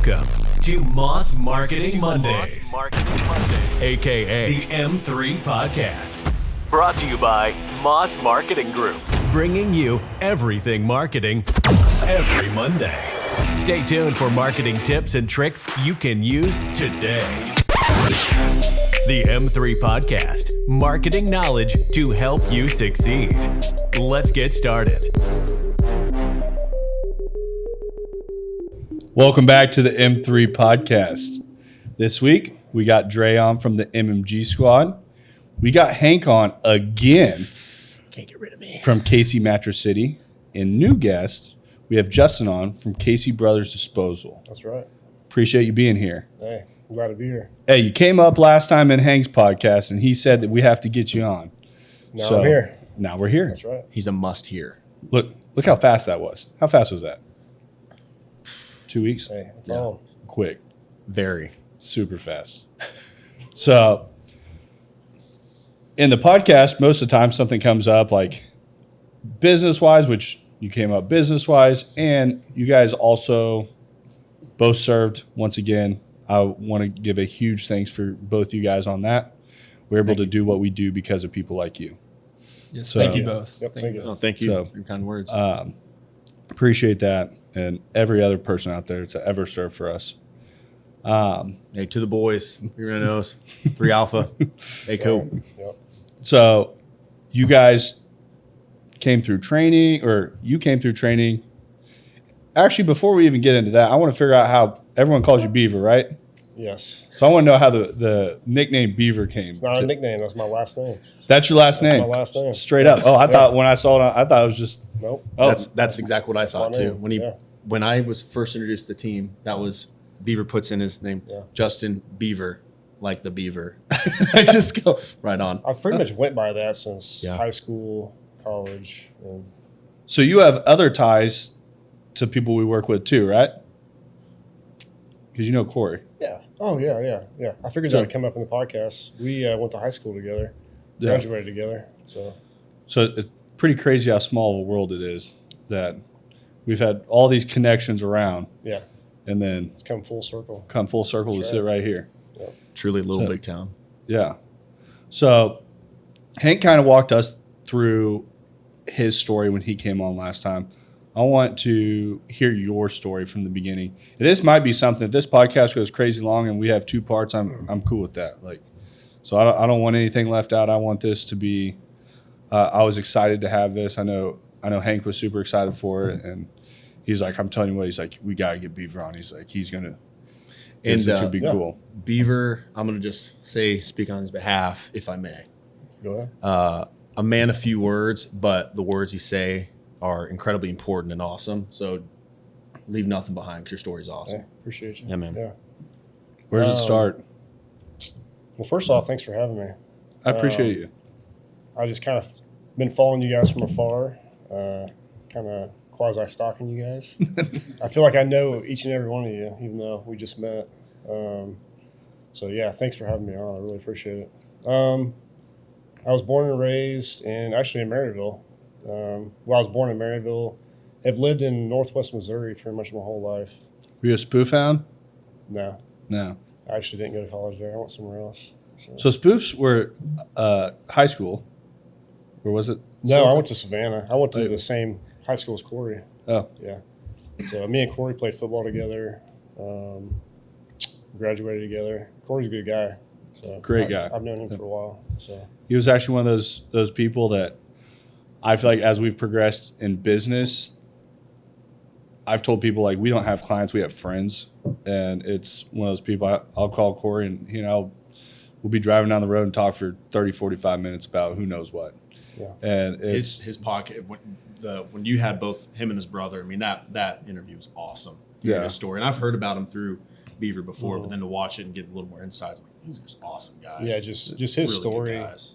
Welcome to Moss Marketing Mondays, aka the M3 Podcast. Brought to you by Moss Marketing Group, bringing you everything marketing every Monday. Stay tuned for marketing tips and tricks you can use today. The M3 Podcast, marketing knowledge to help you succeed. Let's get started. Welcome back to the M3 Podcast. This week, we got Dre on from the MMG squad. We got Hank on again. Can't get rid of me. From Casey Mattress City. And new guest, we have Justin on from Casey Brothers Disposal. That's right. Appreciate you being here. Hey, I'm glad to be here. Hey, you came up last time in Hank's podcast, and he said that we have to get you on. Now I'm here. Now we're here. That's right. He's a must hear. Look how fast that was. How fast was that? 2 weeks? Hey, it's on. Quick. Very. Super fast. So, in the podcast, most of the time something comes up like business-wise, which you came up business-wise, and you guys also both served. Once again, I want to give a huge thanks for both you guys on that. We're able to do what we do because of people like you. Yes, So- thank you both. Yep, thank you. Oh, thank you So- for your kind words. Appreciate that, and every other person out there to ever serve for us. Hey, to the boys, you're gonna know us. 3 Alpha. Hey, cool. Yep. So, you guys came through training, or you came through training. Actually, before we even get into that, I want to figure out how everyone calls you Bever, right? Yes. So I want to know how the nickname Bever came. It's not a nickname. That's my last name. That's your last name? my last name. Straight up. Oh, I thought when I saw it, I thought it was just. Nope. Oh, That's exactly what I thought my too. name. When I was first introduced to the team, that was Beaver puts in his name. Yeah. Justin Beaver, like the beaver. I just go right on. I've pretty much went by that since Yeah. high school, college. And so you have other ties to people we work with too, right? Because you know Corey. yeah. Oh, yeah. I figured that would come up in the podcast. We went to high school together, Yeah. graduated together. So, So it's pretty crazy how small of a world it is that we've had all these connections around, yeah, and then it's come full circle. come full circle That's to sit right here. Truly a little So- big town. Yeah. So Hank kind of walked us through his story when he came on last time. I want to hear your story from the beginning. And this might be something. If this podcast goes crazy long and we have 2 parts, I'm cool with that. Like, so I don't want anything left out. I want this to be. I was excited to have this. I know Hank was super excited for it, and he's like, I'm telling you what. He's like, we got to get Beaver on. He's like, he's gonna. And This would be yeah. cool. Beaver, I'm gonna just speak on his behalf, if I may. Go ahead. A man of few words, but the words you say are incredibly important and awesome. So leave nothing behind because your story's awesome. Hey, appreciate you. Yeah, man. Yeah. Where does it start? Well, first off, thanks for having me. I appreciate you. I just kind of been following you guys from afar, kind of quasi-stalking you guys. I feel like I know each and every one of you, even though we just met. So, yeah, thanks for having me on. I really appreciate it. I was born and raised in Maryville. I was born in Maryville. I've lived in northwest Missouri pretty much my whole life. Were you a spoof hound? No, No. I actually didn't go to college there. I went somewhere else. So spoofs were high school, or was it? No, I went to Savannah. I went to the same high school as Corey. Oh, Yeah. So me and Corey played football together, graduated together. Corey's a good guy. So Great guy. I've known him for a while. So he was actually one of those people that I feel like as we've progressed in business, I've told people like we don't have clients, we have friends, and it's one of those people. I'll call Corey, and we'll be driving down the road and talk for 30, 45 minutes about who knows what. Yeah. And it's His pocket when you had both him and his brother. I mean that interview was awesome. Yeah. His story, and I've heard about him through Beaver before, but then to watch it and get a little more insights, I'm like, these are just awesome guys. yeah, just his Really story, good guys.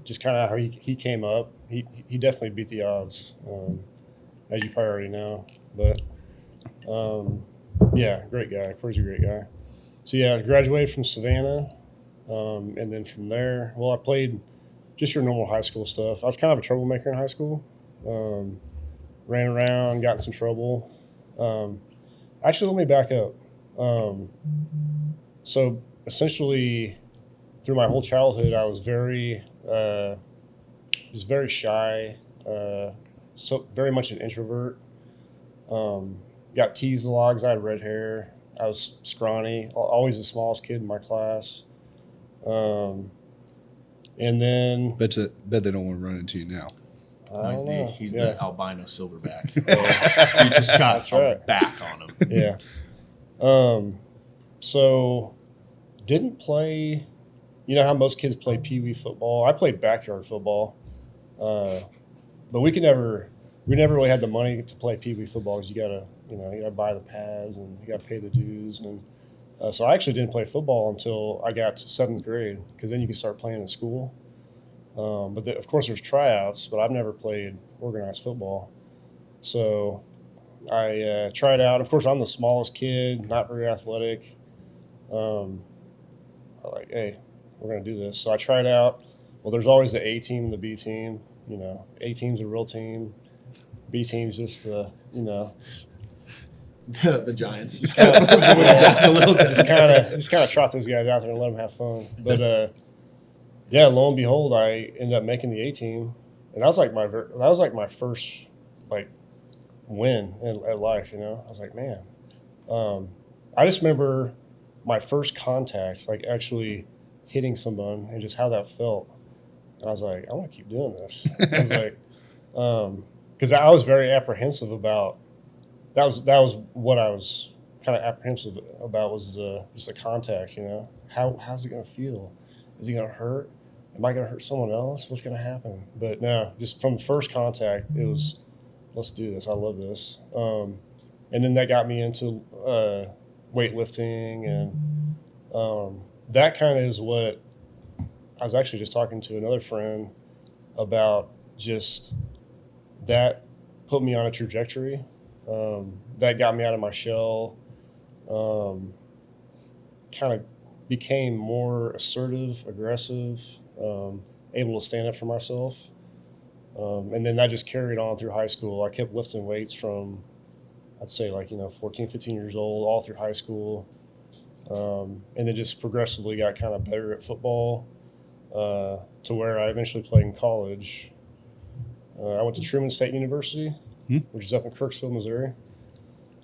just kind of how he came up. He definitely beat the odds, as you probably already know. But yeah, great guy. Corey's a great guy. So yeah, I graduated from Savannah, and then from there, I played just your normal high school stuff. I was kind of a troublemaker in high school. Ran around, got in some trouble. Actually, let me back up. So essentially, through my whole childhood, I was very shy, so very much an introvert. Got teased a lot because I had red hair. I was scrawny, always the smallest kid in my class. And then Bet they don't want to run into you now. He's the albino silverback. You just got some back on him. Yeah. So didn't play. You know how most kids play pee wee football. I played backyard football, but we never really had the money to play pee wee football because you gotta buy the pads and you gotta pay the dues, and so I actually didn't play football until I got to 7th grade because then you can start playing in school. But of course there's tryouts, but I've never played organized football, so I tried out. Of course I'm the smallest kid, not very athletic. I'm like, hey, we're going to do this. So I tried out. Well, there's always the A team and the B team. A team's a real team. B team's just the Giants. Just kind of trot those guys out there and let them have fun. But lo and behold, I ended up making the A team, and that was like my first win at life. I was like, man. I just remember my first contact, actually hitting someone and just how that felt. And I was like, I want to keep doing this. I was like, because I was very apprehensive about that was what I was kind of apprehensive about was just the contact. How's it going to feel? Is it going to hurt? Am I going to hurt someone else? What's going to happen? But no, just from first contact, it was, let's do this. I love this. And then that got me into weightlifting, and that kind of is what I was actually just talking to another friend about. Just that put me on a trajectory. That got me out of my shell. Kind of became more assertive, aggressive, able to stand up for myself. And then that just carried on through high school. I kept lifting weights from, I'd say 14, 15 years old, all through high school. And then just progressively got kind of better at football to where I eventually played in college. I went to Truman State University, which is up in Kirksville, Missouri.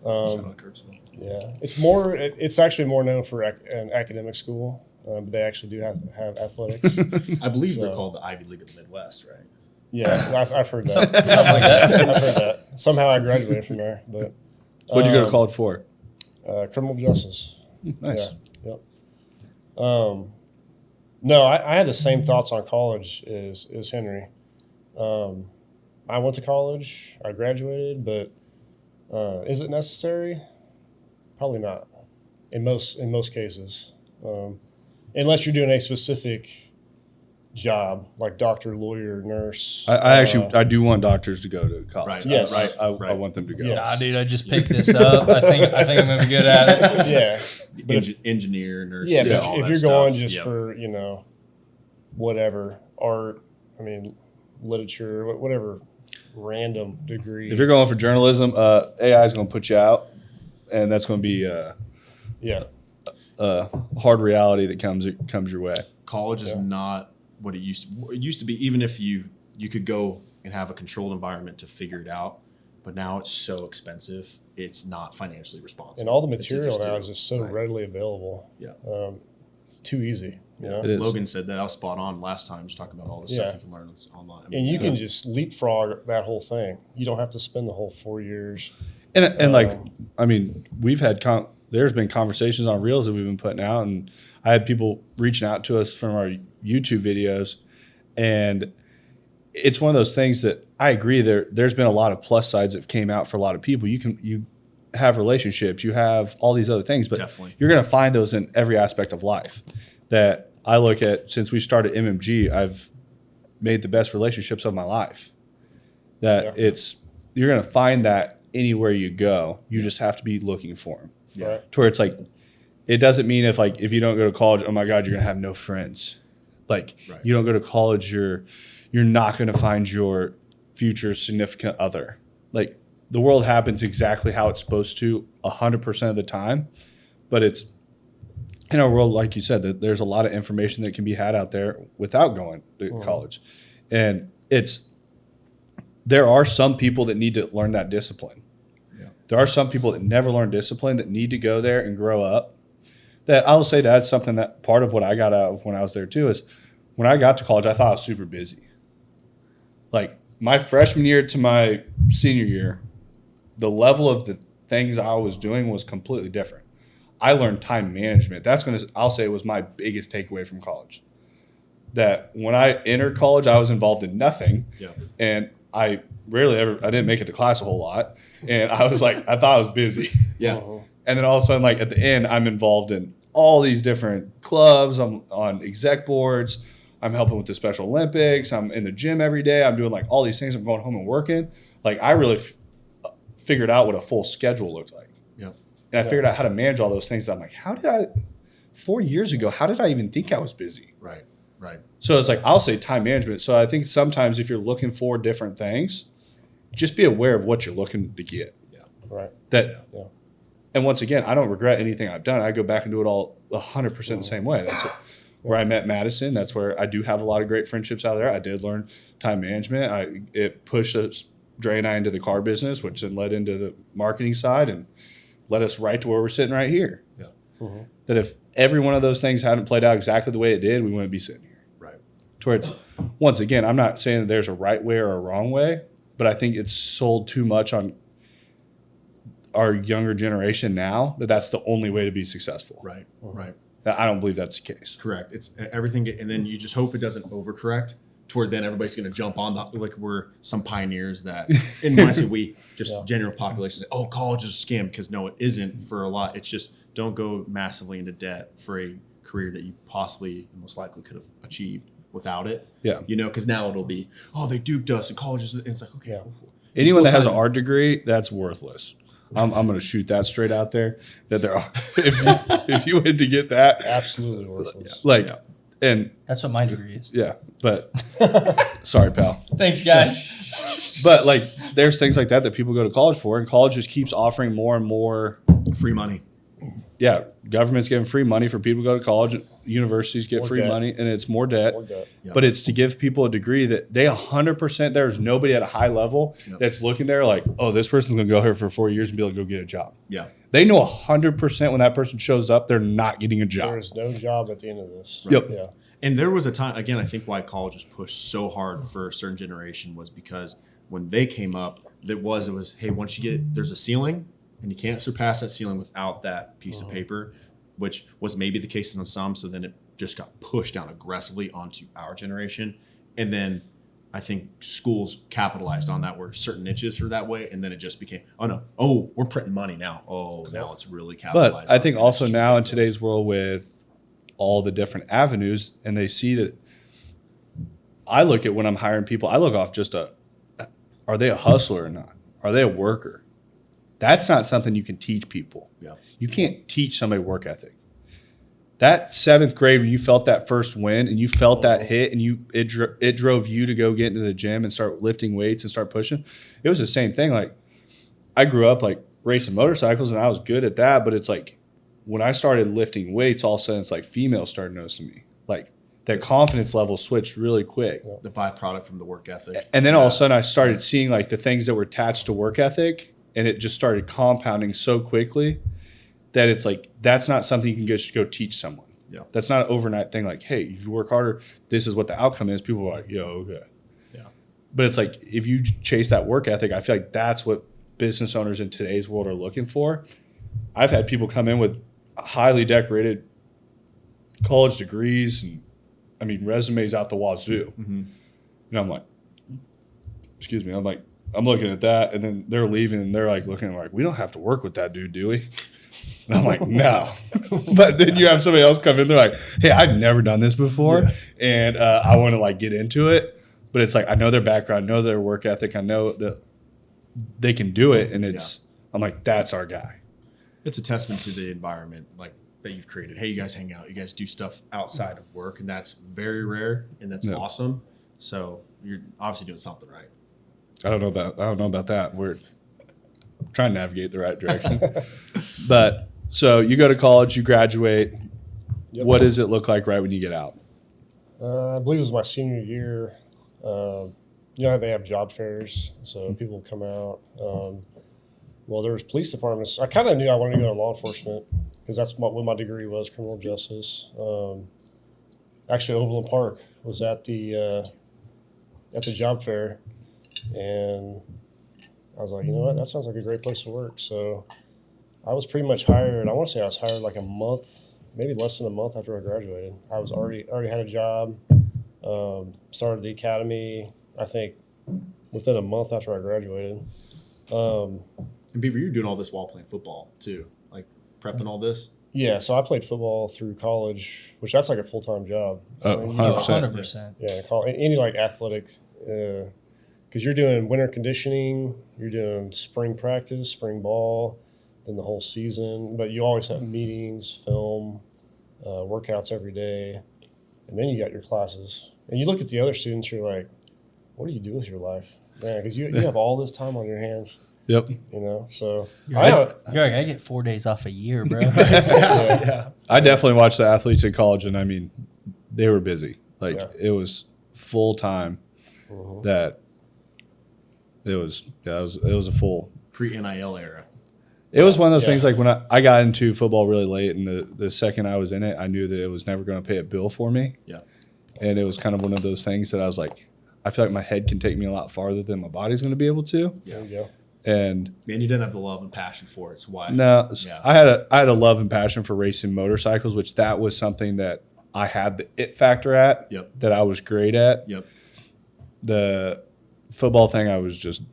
Shout out Kirksville. Yeah, it's actually more known for an academic school, but they actually do have athletics. I believe they're called the Ivy League of the Midwest, right? Yeah, I've heard that. Something like that. I've heard that. Somehow I graduated from there, but What'd you go to college for? criminal justice. Nice. Yeah. Yep. No, I had the same thoughts on college as Henry. I went to college, I graduated, but is it necessary? Probably not. In most cases, unless you're doing a specific job like doctor, lawyer, nurse. I do want doctors to go to college. Right. Yes. I want them to go. Yes. Nah, dude, I just picked this up. I think I'm gonna be good at it. Yeah. But Engineer, nurse. Yeah, but all if that you're stuff. going just for, whatever, art, literature, whatever random degree. If you're going for journalism, AI is going to put you out, and that's going to be yeah. a hard reality that comes your way. College is not what it used to. It used to be, even if you could go and have a controlled environment to figure it out, but now it's so expensive, it's not financially responsible. And all the that you material just now do. is just so Right. readily available. Yeah. It's too easy. It is. Logan said that. I was spot on last time, just talking about all the stuff you can learn online. And you can just leapfrog that whole thing. You don't have to spend the whole 4 years. And we've had there's been conversations on Reels that we've been putting out, and I had people reaching out to us from our YouTube videos, and it's one of those things that I agree there's been a lot of plus sides that came out for a lot of people. You have relationships, you have all these other things, but Definitely. you're going to find those in every aspect of life. That I look at, since we started MMG, I've made the best relationships of my life. That you're going to find that anywhere you go. You just have to be looking for them. Yeah. Right. To where it's it doesn't mean if you don't go to college, oh my God, you're going to have no friends. You don't go to college, you're not going to find your future significant other. the world happens exactly how it's supposed to 100% of the time, but it's in our world, like you said, that there's a lot of information that can be had out there without going to college. And there are some people that need to learn that discipline. Yeah. There are some people that never learn discipline that need to go there and grow up. That I'll say that's something that part of what I got out of when I was there too is when I got to college, I thought I was super busy. Like my freshman year to my senior year, the level of the things I was doing was completely different. I learned time management. I'll say it was my biggest takeaway from college. That when I entered college, I was involved in nothing. Yeah. And I didn't make it to class a whole lot. And I was like, I thought I was busy. Yeah. And then all of a sudden, like at the end, I'm involved in all these different clubs. I'm on exec boards. I'm helping with the Special Olympics. I'm in the gym every day. I'm doing like all these things. I'm going home and working. Like I really figured out what a full schedule looks like. Yeah. And I figured out how to manage all those things. I'm like, 4 years ago, how did I even think I was busy? Right. So it's like, I'll say time management. So I think sometimes if you're looking for different things, just be aware of what you're looking to get. Yeah. Right. And once again, I don't regret anything I've done. I go back and do it all 100% the same way. That's where I met Madison. That's where I do have a lot of great friendships out there. I did learn time management. It pushed Dre and I into the car business, which then led into the marketing side and led us right to where we're sitting right here. Yeah. Mm-hmm. That if every one of those things hadn't played out exactly the way it did, we wouldn't be sitting here. Right. Towards, once again, I'm not saying that there's a right way or a wrong way, but I think it's sold too much on our younger generation now that that's the only way to be successful. Right. Right. I don't believe that's the case. Correct. It's everything, and then you just hope it doesn't overcorrect. Toward then, everybody's going to jump on like we're some pioneers that. And when I say we, just general population, say, oh, college is a scam, because no, it isn't for a lot. It's just don't go massively into debt for a career that you possibly most likely could have achieved without it. Yeah, because now it'll be, oh, they duped us, and college is. And it's like, okay, cool. Anyone that has an art degree, that's worthless. I'm going to shoot that straight out there. That there are, if you had to get that, absolutely worthless. And that's what my degree is. Yeah, but sorry, pal. Thanks, guys. But like, there's things like that people go to college for, and college just keeps offering more and more free money. Yeah, government's giving free money for people to go to college. Universities get more free debt. Money, and it's more debt. Yep. But it's to give people a degree that they 100%. There's nobody at a high level that's looking there like, oh, this person's going to go here for 4 years and be able to go get a job. Yeah. They know 100% when that person shows up, they're not getting a job. There is no job at the end of this. Right? Yep. Yeah. And there was a time, again, I think why college was pushed so hard for a certain generation was because when they came up, it was, hey, once you there's a ceiling, and you can't surpass that ceiling without that piece of paper, which was maybe the case on some. So then it just got pushed down aggressively onto our generation. And then I think schools capitalized on that, where certain niches are that way. And then it just became, we're printing money now. Oh, now it's really capitalized. But I think also now in today's world with all the different avenues, and they see that I look at when I'm hiring people, I look off just are they a hustler or not? Are they a worker? That's not something you can teach people. Yeah. You can't teach somebody work ethic. That 7th grade, when you felt that first win and you felt that hit, and it drove you to go get into the gym and start lifting weights and start pushing. It was the same thing. Like, I grew up like racing motorcycles, and I was good at that. But it's like when I started lifting weights, all of a sudden it's like females started noticing me. Like their confidence level switched really quick. The byproduct from the work ethic. And then all of a sudden I started seeing like the things that were attached to work ethic. And it just started compounding so quickly that it's like, that's not something you can just go teach someone. Yeah. That's not an overnight thing. Like, hey, if you work harder, this is what the outcome is. People are like, yo, okay. Yeah. But it's like, if you chase that work ethic, I feel like that's what business owners in today's world are looking for. I've had people come in with highly decorated college degrees and resumes out the wazoo. Mm-hmm. And I'm like, excuse me. I'm looking at that, and then they're leaving, and they're like looking like, we don't have to work with that dude, do we? And I'm like, no. But then you have somebody else come in, they're like, hey, I've never done this before, and I want to like get into it. But it's like, I know their background, I know their work ethic, I know that they can do it, and I'm like, that's our guy. It's a testament to the environment like that you've created. Hey, you guys hang out, you guys do stuff outside of work, and that's very rare, and that's awesome. So you're obviously doing something right. I don't know about that. trying to navigate the right direction. But so you go to college, you graduate. Yep. What does it look like right when you get out? I believe it was my senior year. You know how they have job fairs, so people come out. Well, there was police departments. I kind of knew I wanted to go to law enforcement because that's what my degree was, criminal justice. Actually, Overland Park was at the job fair, and I was like, you know what, that sounds like a great place to work. So I was pretty much hired. I want to say I was hired like a month, maybe less than a month after I graduated. I was already had a job. Started the academy, I think, within a month after I graduated. And Beaver, you're doing all this while playing football too, like prepping all this. Yeah, so I played football through college, which that's like a full-time job. Oh, 100%. 100%. Yeah, any like athletic, because you're doing winter conditioning, you're doing spring practice, spring ball, then the whole season. But you always have meetings, film, workouts every day, and then you got your classes. And you look at the other students, you're like, what do you do with your life? Man, because you have all this time on your hands. Yep. You know, so You're like, I get 4 days off a year, bro. I definitely watched the athletes in college, and I mean, they were busy. Like it was full time. That it was a full Pre-NIL era. It was one of those things like when I got into football really late, and the second I was in it, I knew that it was never going to pay a bill for me. Yeah. And it was kind of one of those things that I was like, I feel like my head can take me a lot farther than my body's going to be able to. there you go. And Man, you didn't have the love and passion for it. So why? no, Yeah. I had a love and passion for racing motorcycles, which that was something that I had the it factor at. Yep. That I was great at. Yep. The football thing, I was just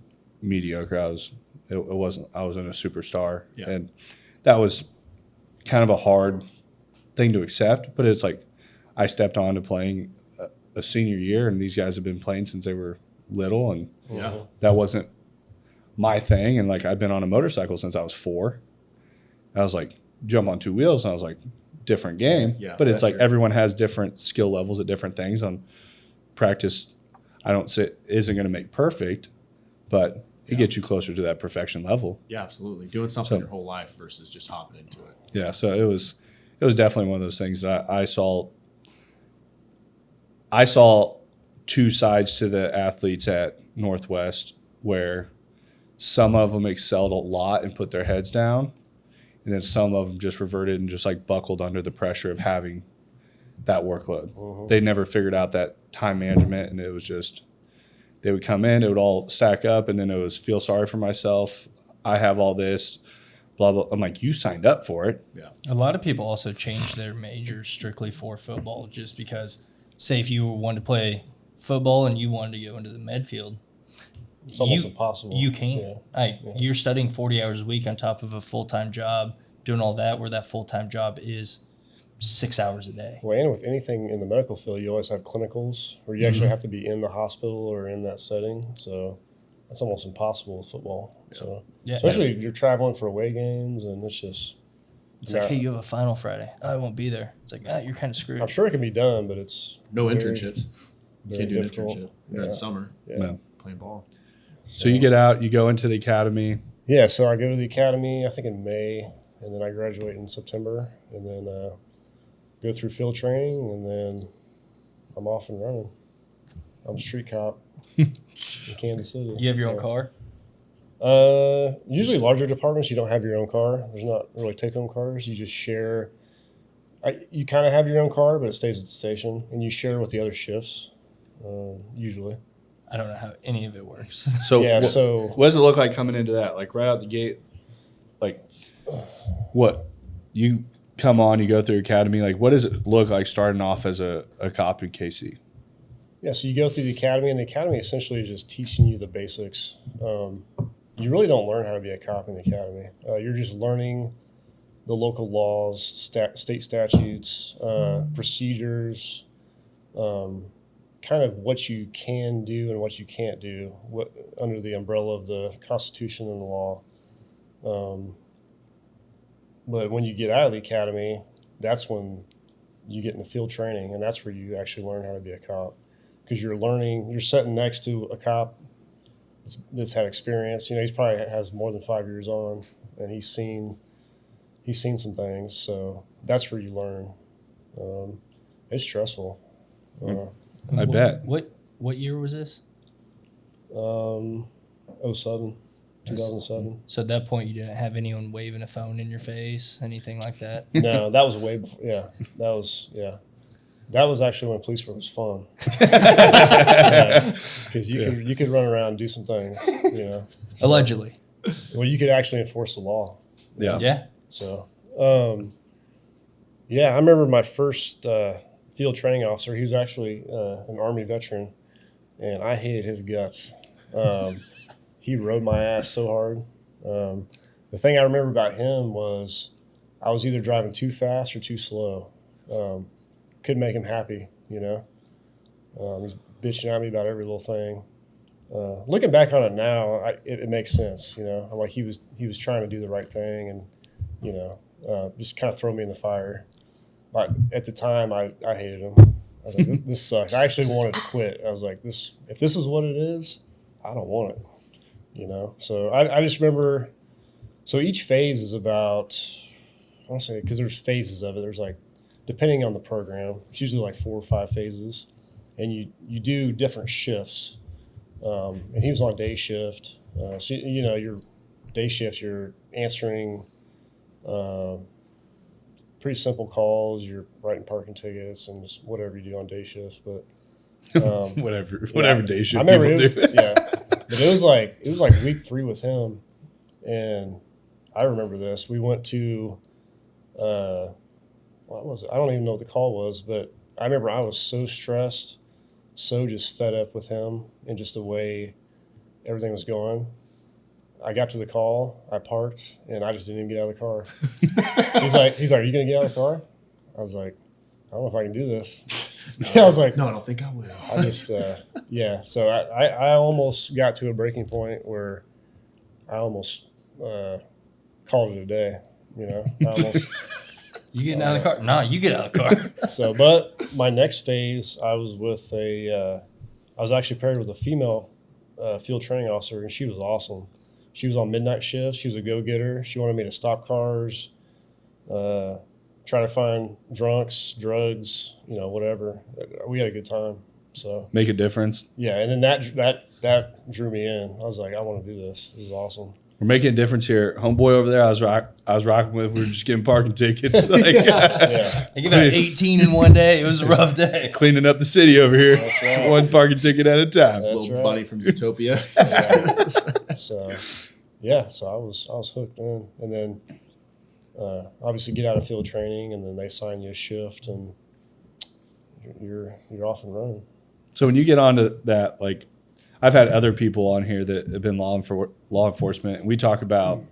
mediocre. I wasn't a superstar. Yeah. And that was kind of a hard thing to accept, but it's like I stepped on to playing a senior year, and these guys have been playing since they were little, and Yeah. that wasn't my thing. And like I've been on a motorcycle since I was 4. I was like jump on 2 wheels, and I was like different game. Yeah, but it's that's like true. everyone has different skill levels at different things. On practice, I don't say isn't going to make perfect, but it gets you closer to that perfection level. Yeah, absolutely. Doing something your whole life versus just hopping into it. Yeah, so it was definitely one of those things that I saw. I saw 2 sides to the athletes at Northwest, where some of them excelled a lot and put their heads down, and then some of them just reverted and just like buckled under the pressure of having that workload. They never figured out that time management, and it was just they would come in, it would all stack up, and then it was feel sorry for myself. I have all this, blah blah. I'm like, you signed up for it. Yeah. A lot of people also change their majors strictly for football just because, say, if you wanted to play football and you wanted to go into the med field, It's almost impossible. You can't. Yeah. You're studying 40 hours a week on top of a full-time job, doing all that, where that full-time job is 6 hours a day. Well, and with anything in the medical field, you always have clinicals where you actually have to be in the hospital or in that setting. So that's almost impossible with football. So Yeah. especially if you're traveling for away games, and it's just It's like, hey, you have a final Friday. Oh, I won't be there. It's like, you're kind of screwed. I'm sure it can be done, but it's No very- internships. very Can't do an difficult. internship. You're in Yeah. summer Yeah. No. playing ball. So you get out, you go into the academy. Yeah, so I go to the academy, I think in May, and then I graduate in September, and then go through field training, and then I'm off and running. I'm a street cop in Kansas City. You have your So, own car? Usually larger departments, you don't have your own car. There's not really take-home cars. You just share. You kind of have your own car, but it stays at the station, and you share with the other shifts, usually. I don't know how any of it works. So Yeah, what, so- what does it look like coming into that? Like right out the gate, like what you come on, you go through academy. Like what does it look like starting off as a cop in KC? Yeah, so you go through the academy, and the academy essentially is just teaching you the basics. You really don't learn how to be a cop in the academy. You're just learning the local laws, state statutes, procedures, kind of what you can do and what you can't do under the umbrella of the Constitution and the law. But when you get out of the academy, that's when you get into field training, and that's where you actually learn how to be a cop. Because you're sitting next to a cop that's had experience. He's probably has more than 5 years on, and he's seen some things. So that's where you learn. It's stressful. I bet. What year was this? 2007. So at that point, you didn't have anyone waving a phone in your face, anything like that? No, that was way before. Yeah, that was actually when police work was fun. Because you could run around and do some things. So, Allegedly. Well, you could actually enforce the law. Yeah. Yeah. So, I remember my first field training officer. He was actually an Army veteran, and I hated his guts. He rode my ass so hard. The thing I remember about him was I was either driving too fast or too slow. Couldn't make him happy, He's bitching at me about every little thing. Looking back on it now, it makes sense, I'm like he was trying to do the right thing and, just kind of throw me in the fire. But at the time, I hated him. I was like, this sucks. I actually wanted to quit. I was like, if this is what it is, I don't want it. So I just remember, so each phase is about, I'll say, because there's phases of it. There's like, depending on the program, it's usually like 4 or 5 phases, and you do different shifts. And he was on day shift. So, your day shift, you're answering pretty simple calls. You're writing parking tickets and just whatever you do on day shift. But whatever day shift I remember people do. Yeah. But it was like week 3 with him, and I remember this. We went to, what was it? I don't even know what the call was, but I remember I was so stressed, so just fed up with him and just the way everything was going. I got to the call, I parked, and I just didn't even get out of the car. He's like, "Are you gonna get out of the car?" I was like, "I don't know if I can do this." I was like, No, I don't think I will. I just, So I almost got to a breaking point where I almost called it a day. I almost. You getting out of the car? No, you get out of the car. So, but my next phase, I was with I was actually paired with a female field training officer, and she was awesome. She was on midnight shifts. She was a go-getter. She wanted me to stop cars, try to find drunks, drugs, whatever. We had a good time. So Make a difference. yeah, and then that drew me in. I was like, I want to do this. This is awesome. We're making a difference here. Homeboy over there, I was rocking with. We were just getting parking tickets, like, Yeah, I give out 18 in one day. It was a rough day. cleaning up the city over here. That's right. One parking ticket at a time. That's Little right. buddy from Zootopia. So I was hooked in, and then obviously get out of field training, and then they sign you a shift, and you're off and running. So when you get onto that, like, I've had other people on here that have been law enforcement, and we talk about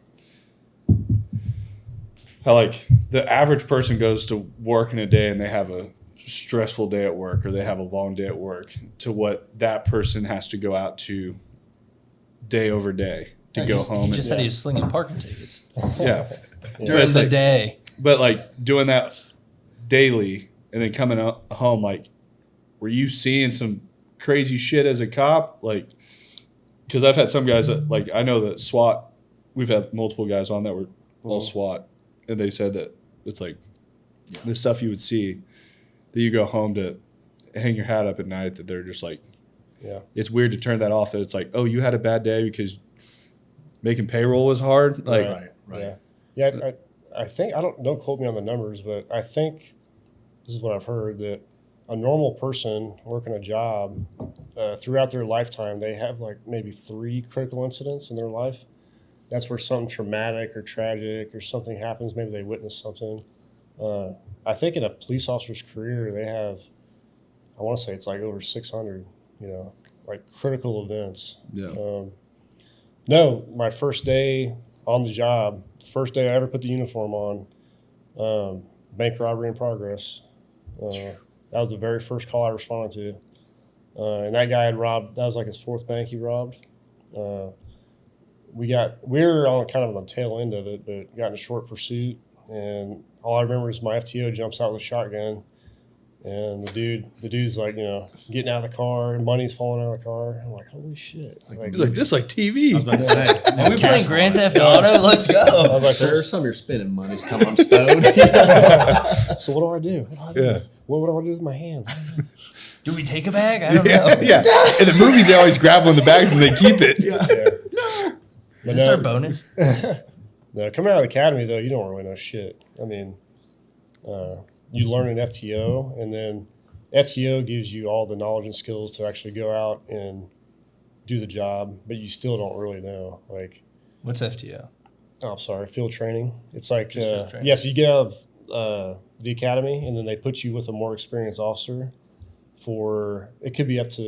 how, like, the average person goes to work in a day and they have a stressful day at work, or they have a long day at work, to what that person has to go out to day over day to go home. He just said he was slinging parking tickets Yeah. during it's the like- day. But, like, doing that daily and then coming home, like, were you seeing some crazy shit as a cop? Like, because I've had some guys that, like, I know that SWAT, we've had multiple guys on that were all SWAT, and they said that it's like the stuff you would see that you go home to hang your hat up at night, that they're just like, Yeah. it's weird to turn that off, that it's like, oh, you had a bad day because making payroll was hard. Like, Right. Yeah. I think, don't quote me on the numbers, but I think this is what I've heard, that a normal person working a job throughout their lifetime, they have like maybe 3 critical incidents in their life. That's where something traumatic or tragic or something happens. Maybe they witness something. I think in a police officer's career, they have, I want to say it's like over 600, like critical events. yeah. No, my first day on the job, first day I ever put the uniform on, bank robbery in progress. That was the very first call I responded to. And that guy had robbed, that was like his 4th bank he robbed. We were on kind of on the tail end of it, but got in a short pursuit. And all I remember is my FTO jumps out with a shotgun And the dude's like, getting out of the car, and money's falling out of the car. I'm like, holy shit! Like this is like TV. I was about to say. Are we playing Grand Theft Auto? Let's I go. was like, Sir, some of your spending money's come on stone. so what do I do? Yeah. What do I do with my hands? Do we take a bag? I don't know. Yeah. In the movies, they always grab one of the bags and they keep it. Yeah. Is this our bonus? No, coming out of the academy though, you don't really know shit. I mean, you learn an FTO, and then FTO gives you all the knowledge and skills to actually go out and do the job, but you still don't really know. Like, What's FTO? oh, sorry, field training. It's like, Just field training. yes, you get out of the academy, and then they put you with a more experienced officer for, it could be up to,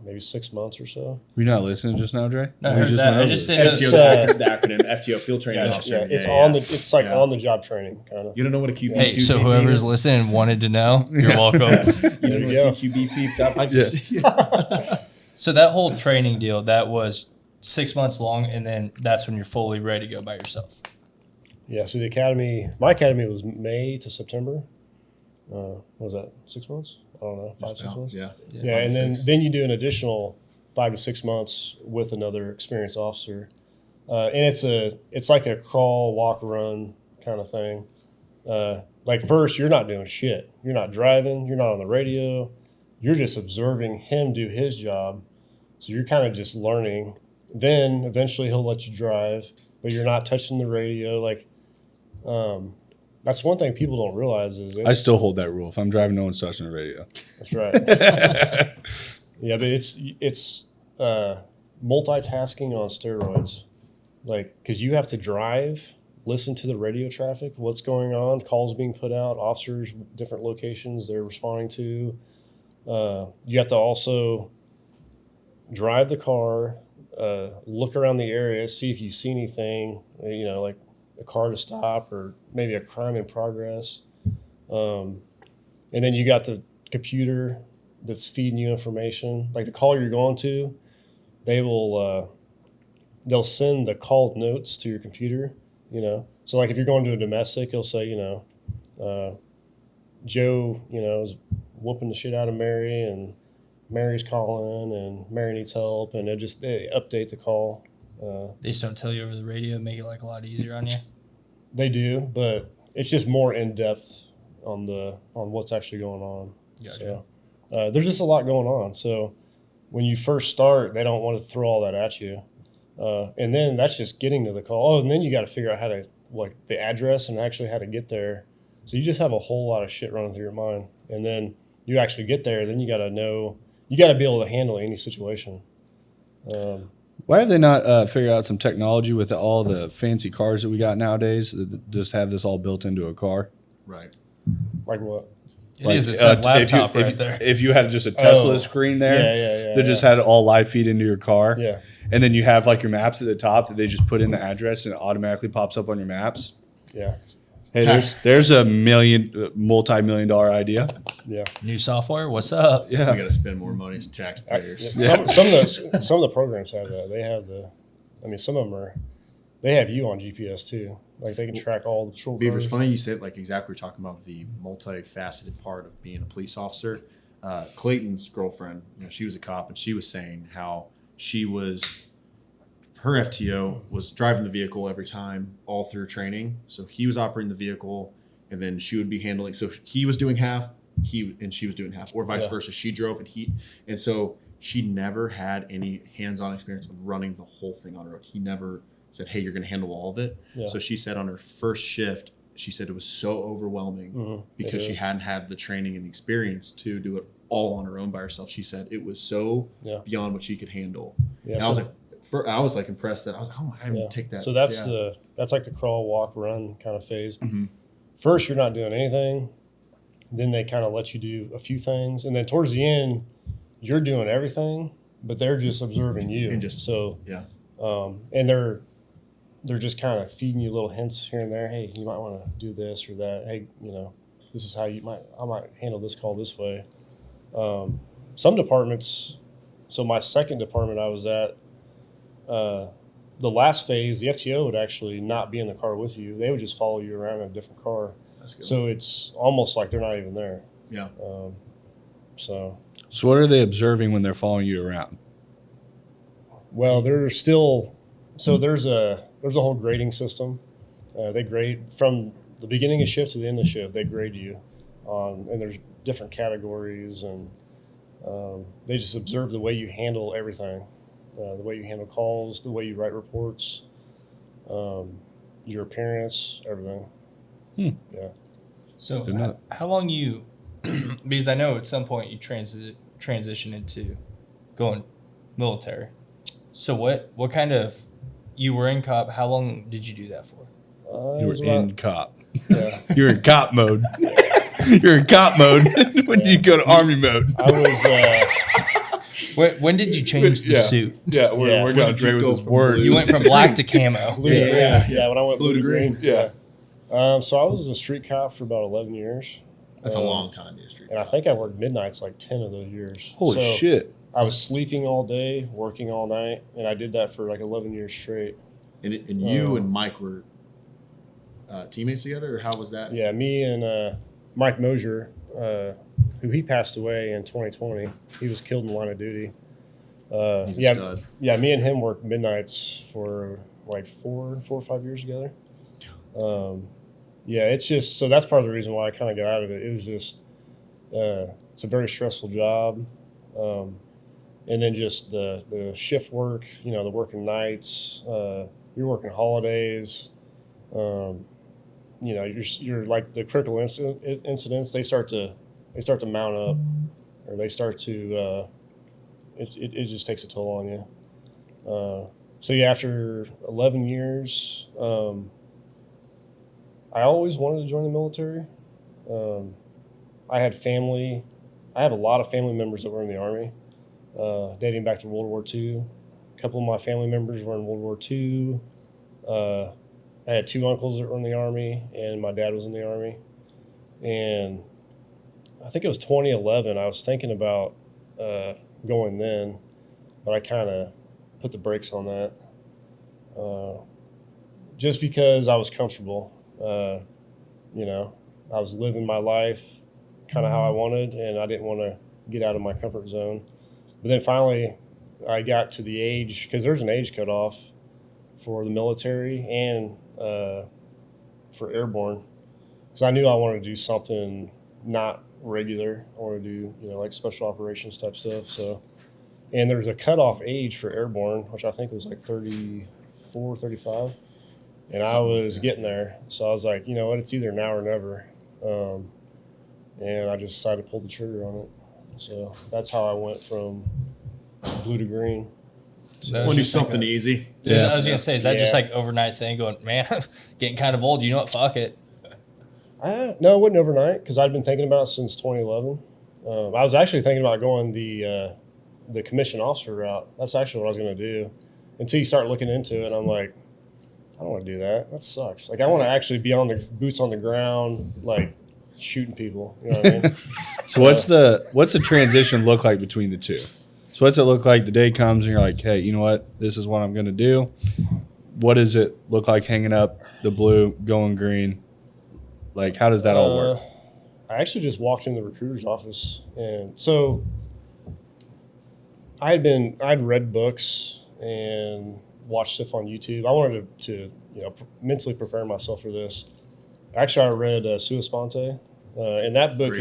maybe 6 months or so. Were you not listening just now, Dre? No, I We heard just that. went I over just it. didn't know. the acronym FTO, field training officer. It's Yeah. it's like Yeah. on the job training kind of. You don't know what a QB2 Hey, so fee whoever's is? listening and wanted to know, you're welcome. You There know you what go. a CQB fee? Yeah. So that whole training deal, that was 6 months long, and then that's when you're fully ready to go by yourself. Yeah, so my academy was May to September. What was that, 6 months? I don't know, 5, 6 months? Yeah. Yeah, and then you do an additional 5 to 6 months with another experienced officer. And it's like a crawl, walk, run kind of thing. Like first, you're not doing shit. You're not driving. You're not on the radio. You're just observing him do his job. So you're kind of just learning. Then eventually he'll let you drive, but you're not touching the radio. Like, that's one thing people don't realize is I still hold that rule. If I'm driving, no one's touching the radio. that's right. Yeah, but it's multitasking on steroids. Like, because you have to drive, listen to the radio traffic, what's going on, calls being put out, officers, different locations they're responding to. You have to also drive the car, look around the area, see if you see anything, like a car to stop or maybe a crime in progress. And then you got the computer that's feeding you information. Like the call you're going to, they'll send the called notes to your computer, So like if you're going to a domestic, it'll say, Joe, is whooping the shit out of Mary, and Mary's calling, and Mary needs help, and they update the call. They just don't tell you over the radio, make it like a lot easier on you. They do, but it's just more in depth on what's actually going on. Gotcha. So there's just a lot going on. So when you first start, they don't want to throw all that at you, and then that's just getting to the call. Oh, and then you got to figure out how to the address and actually how to get there. So you just have a whole lot of shit running through your mind, and then you actually get there. Then you got to know, you got to be able to handle any situation. Why have they not figured out some technology with all the fancy cars that we got nowadays that just have this all built into a car? Right. Like what? It is. It's a laptop if right there. If you had just a Tesla screen there that just had it all live feed into your car. Yeah. And then you have like your maps at the top that they just put in the address and it automatically pops up on your maps. Yeah. Hey, there's a multi-million-dollar idea. Yeah. New software? What's up? We got to spend more money as taxpayers. Some of the programs have that. They have some of them they have you on GPS too. Like they can track all the patrol Beaver, it's cars. funny you said like exactly we're talking about the multifaceted part of being a police officer. Clayton's girlfriend, she was a cop, and she was saying how her FTO was driving the vehicle every time all through training. So he was operating the vehicle, and then she would be handling. So he was doing half, she was doing half, or vice versa. She drove and so she never had any hands-on experience of running the whole thing on her own. He never said, "Hey, you're going to handle all of it." Yeah. So she said on her first shift, she said it was so overwhelming because she hadn't had the training and the experience to do it all on her own by herself. She said it was so beyond what she could handle. Yeah, and I was like impressed that I was like, oh my, I didn't take that. So that's like the crawl, walk, run kind of phase. Mm-hmm. First, you're not doing anything. Then they kind of let you do a few things, and then towards the end, you're doing everything, but they're just observing you. And just and they're just kind of feeding you little hints here and there. Hey, you might want to do this or that. Hey, this is how I might handle this call this way. Some departments. So my second department I was at, the last phase, the FTO would actually not be in the car with you. They would just follow you around in a different car. That's good. So it's almost like they're not even there. Yeah. So what are they observing when they're following you around? well, there's still there's a whole grading system. They grade from the beginning of shift to the end of shift. They grade you on, and there's different categories, and they just observe the way you handle everything, the way you handle calls, the way you write reports, your appearance, everything. Yeah. So how long you? Because I know at some point you transition into going military. So what kind of you were in cop? How long did you do that for? You were in cop. Yeah. You're in cop mode. You're in cop mode. When did you go to army mode? I was. When did you change the suit? Yeah, we're going to Dre with his words. You went from black to camo. Blue to green. Yeah, when I went blue to green. Yeah. So I was a street cop for about 11 years. That's a long time to be a street And I think I worked midnights like 10 of those years. Holy shit. I was sleeping all day, working all night, and I did that for like 11 years straight. And you and Mike were teammates together, or how was that? Yeah, me and Mike Mosier, who he passed away in 2020. He was killed in the line of duty. He's a stud. Yeah, me and him worked midnights for like 4 or 5 years together. Yeah, it's just, so that's part of the reason why I kind of got out of it. It was just, it's a very stressful job. And then just the shift work, the working nights, you're working holidays, you're like the critical incidents, they start to mount up, or they start to, it just takes a toll on you. So yeah, after 11 years, I always wanted to join the military. I have a lot of family members that were in the Army, dating back to World War II. A couple of my family members were in World War II. I had 2 uncles that were in the Army, and my dad was in the Army. And I think it was 2011, I was thinking about going then, but I kind of put the brakes on that. Just because I was comfortable. I was living my life kind of how I wanted, and I didn't want to get out of my comfort zone. But then finally, I got to the age, because there's an age cutoff for the military and for airborne, because I knew I wanted to do something not regular. I wanted to do, like special operations type stuff. So, and there's a cutoff age for airborne, which I think was like 34, 35. And I was getting there. So I was like, you know what, it's either now or never. And I just decided to pull the trigger on it. So that's how I went from blue to green. So Want to do something easy. Yeah. I was going to say, is that just like overnight thing going, man, I'm getting kind of old. You know what? Fuck it. No, it wasn't overnight, because I'd been thinking about it since 2011. I was actually thinking about going the commissioned officer route. That's actually what I was going to do. Until you start looking into it, I'm like, I don't want to do that. That sucks. Like, I want to actually be on the boots on the ground, like shooting people. You know what I mean? So what's the transition look like between the two? So what's it look like the day comes and you're like, hey, you know what? This is what I'm going to do. What does it look like hanging up the blue, going green? Like, how does that all work? I actually just walked in the recruiter's office, and so I'd read books and watched stuff on YouTube. I wanted to mentally prepare myself for this. Actually, I read Sua Sponte, and that book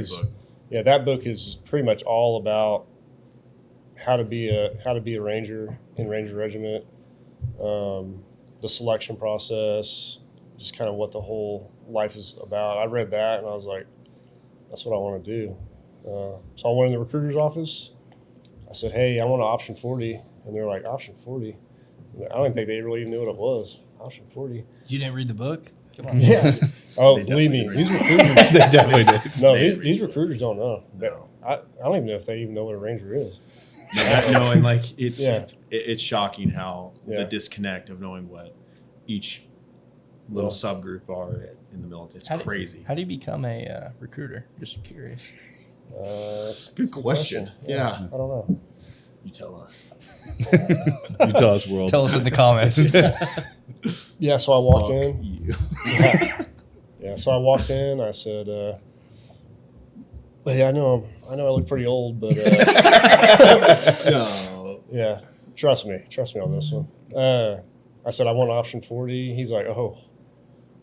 that book is pretty much all about how to be a ranger in Ranger Regiment, the selection process, just kind of what the whole life is about. I read that and I was like, that's what I want to do. So I went in the recruiter's office. I said, hey, I want an option 40. And they're like, option 40? I don't think they really even knew what it was. Option 40. You didn't read the book? Come on. Yeah. Oh, believe me, these recruiters. They definitely did. No, these recruiters don't know. I don't even know if they even know what a ranger is. No, and like it's shocking how the disconnect of knowing what each little subgroup are in the military. It's crazy. How do you become a recruiter? Just curious. Good question. Yeah. I don't know. You tell us. You tell us, world. Tell us in the comments. Yeah, so I walked in. You. Yeah, so I walked in. I said, But yeah, I know I look pretty old, but No. yeah, trust me on this one. I said I want option 40. He's like, oh,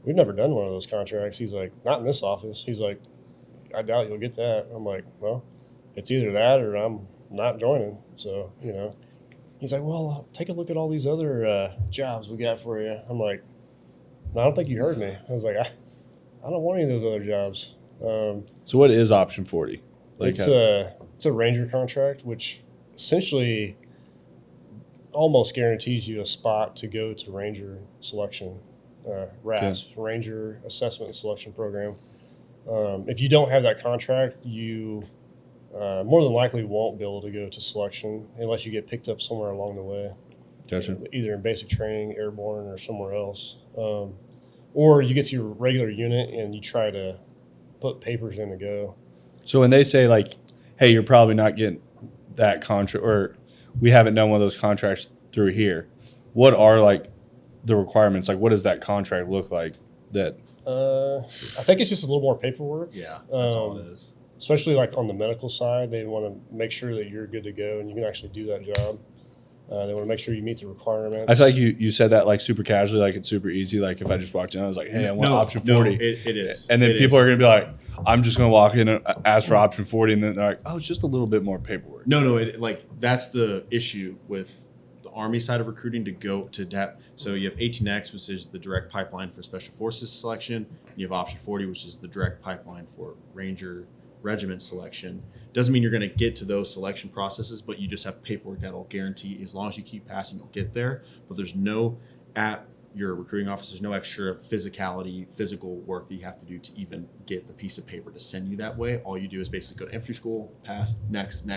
we've never done one of those contracts. He's like, not in this office. He's like, I doubt you'll get that. I'm like, well, it's either that or I'm not joining. So, he's like, well, take a look at all these other jobs we got for you. I'm like, no, I don't think you heard me. I was like, I don't want any of those other jobs. So what is option 40? It's a Ranger contract, which essentially almost guarantees you a spot to go to Ranger selection, RASP, Ranger Assessment and Selection Program. If you don't have that contract, you more than likely won't be able to go to selection unless you get picked up somewhere along the way. Gotcha. Either in basic training, airborne, or somewhere else. Or you get to your regular unit and you try to put papers in to go. So when they say like, hey, you're probably not getting that contract, or we haven't done one of those contracts through here, what are like the requirements? Like, what does that contract look like? That I think it's just a little more paperwork. Yeah, that's all it is. Especially like on the medical side, they want to make sure that you're good to go and you can actually do that job. They want to make sure you meet the requirements. I feel like you said that like super casually, like it's super easy. Like if I just walked in, I was like, hey, I want option 40. No, it is. And then It people is. are going to be like, I'm just going to walk in and ask for option 40. And then they're like, oh, it's just a little bit more paperwork. No, that's the issue with the Army side of recruiting to go to that. So you have 18X, which is the direct pipeline for Special Forces selection. And you have option 40, which is the direct pipeline for Ranger Regiment selection. Doesn't mean you're going to get to those selection processes, but you just have paperwork that'll guarantee as long as you keep passing, you'll get there. But there's no, at your recruiting office, there's no extra physical work that you have to do to even get the piece of paper to send you that way. All you do is basically go to infantry school, pass, next.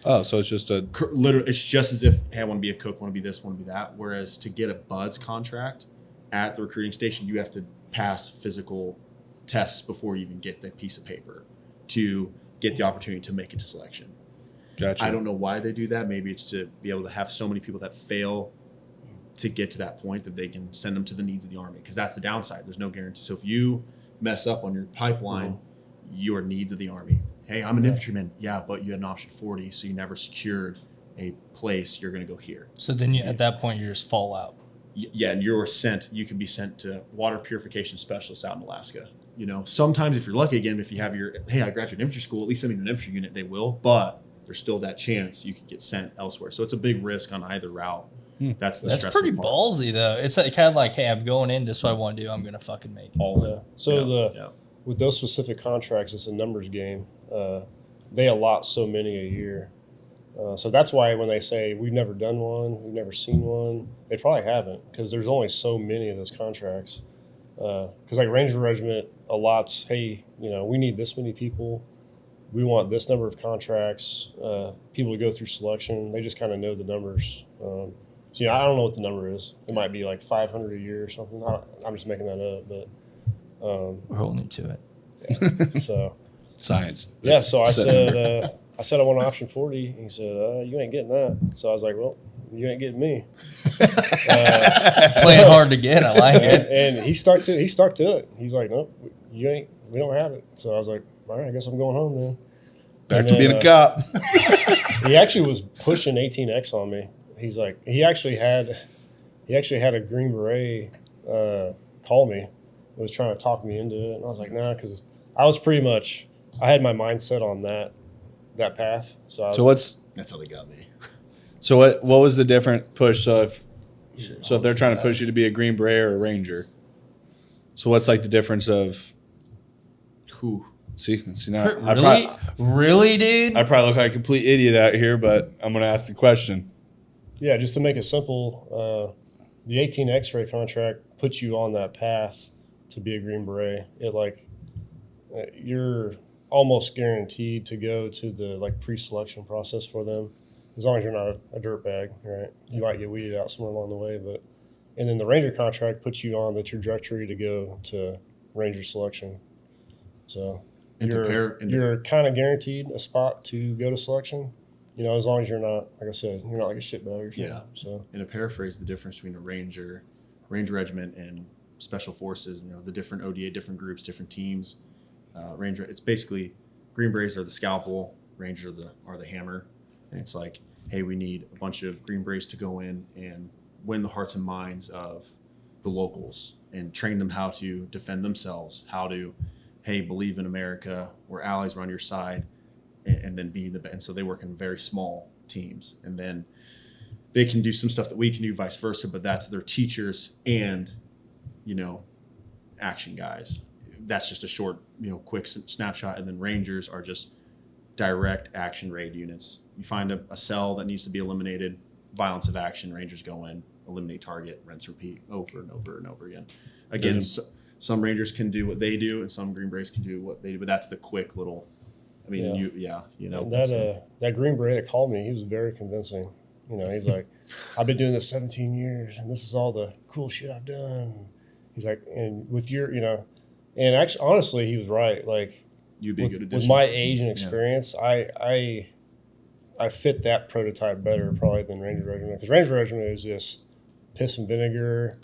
Oh, so it's just Literally, it's just as if, hey, I want to be a cook, want to be this, want to be that. Whereas to get a BUDS contract at the recruiting station, you have to pass physical tests before you even get that piece of paper to get the opportunity to make it to selection. Gotcha. I don't know why they do that. Maybe it's to be able to have so many people that fail to get to that point that they can send them to the needs of the Army, because that's the downside. There's no guarantee. So if you mess up on your pipeline, your needs of the Army. Hey, I'm an infantryman. Yeah, but you had an option 40, so you never secured a place. You're going to go here. So then at that point, you just fall out. Yeah, and you can be sent to water purification specialists out in Alaska. Sometimes if you're lucky, again, if you have I graduated infantry school, at least send me to an infantry unit, they will, but there's still that chance you could get sent elsewhere. So it's a big risk on either route. That's That's pretty part. ballsy, though. It's like, kind of like, hey, I'm going in. This is what I want to do. I'm going to fucking make it. All in. Yeah. So Yeah. with those specific contracts, it's a numbers game. They allot so many a year. So that's why when they say we've never done one, we've never seen one, they probably haven't, because there's only so many of those contracts. Because like Ranger Regiment allots, hey, we need this many people. We want this number of contracts, people to go through selection. They just kind of know the numbers. So I don't know what the number is. It might be like 500 a year or something. I'm just making that up, but We're holding you to it. yeah. So science. yeah, so I said I want an option 40. He said, you ain't getting that. So I was like, well, you ain't getting me. Playing hard to get. I like it. And he stuck to it. He's like, nope, we don't have it. So I was like, all right, I guess I'm going home then. Back to being a cop. He actually was pushing 18X on me. He's like, he actually had a Green Beret call me. Was trying to talk me into it, and I was like, nah, because I had my mindset on that path. That's how they got me. So what was the different push? So if they're trying to push you to be a Green Beret or a Ranger, so what's like the difference of who? See now, Really, dude? I probably look like a complete idiot out here, but I'm gonna ask the question. Yeah, just to make it simple, the 18 X-ray contract puts you on that path to be a Green Beret. You're almost guaranteed to go to the pre-selection process for them, as long as you're not a dirtbag, right? You might get weeded out somewhere along the way, and then the Ranger contract puts you on the trajectory to go to Ranger selection. So you're kind of guaranteed a spot to go to selection. As long as you're not, like I said, you're not like a shitbag or something. Yeah. So, and to paraphrase the difference between a Ranger Regiment and Special Forces, the different ODA, different groups, different teams. Ranger, it's basically Green Berets are the scalpel, Rangers are the hammer. And it's like, hey, we need a bunch of Green Berets to go in and win the hearts and minds of the locals and train them how to defend themselves, how to, hey, believe in America, we're allies, we're on your side, and then be the best. And so they work in very small teams. And then they can do some stuff that we can do, vice versa, but that's their teachers and, action guys. That's just a short, quick snapshot. And then Rangers are just direct action raid units. You find a cell that needs to be eliminated, violence of action, Rangers go in, eliminate target, rinse, repeat over and over and over again. Again, some Rangers can do what they do and some Green Berets can do what they do, but that's the quick little, that Green Beret that called me, he was very convincing. He's like, I've been doing this 17 years and this is all the cool shit I've done. He's like, and with your, and actually, honestly, he was right. Like, you'd be a good addition. With my age and experience, I fit that prototype better probably than Ranger Regiment, because Ranger Regiment is just piss and vinegar,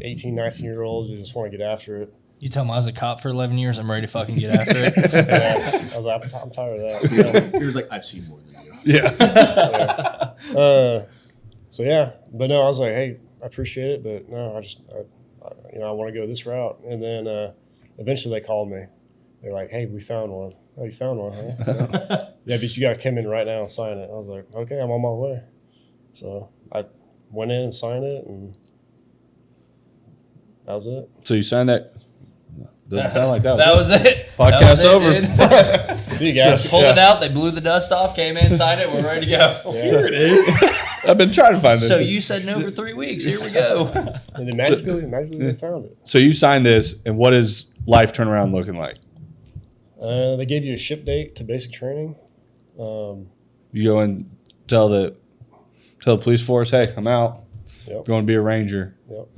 18, 19-year-olds who just want to get after it. You tell me I was a cop for 11 years, I'm ready to fucking get after it. Yeah, I was like, I'm tired of that. He was like, I've seen more than you. Yeah. So yeah, but no, I was like, hey, I appreciate it, but no, I want to go this route. And then eventually they called me. They're like, hey, we found one. Oh, you found one, huh? Yeah, but you got to come in right now and sign it. I was like, okay, I'm on my way. So I went in and signed it, and that was it. So you signed that? Doesn't sound like that. That was it. Podcast over. See you guys. Pulled it out. They blew the dust off. Came in, signed it. We're ready to go. Yeah. Sure it is. I've been trying to find this. So you said no for 3 weeks. Here we go. And then magically they found it. So you signed this, and what is life turnaround looking like? They gave you a ship date to basic training. You go and tell the police force, hey, I'm out. Yep. Going to be a ranger. Yep.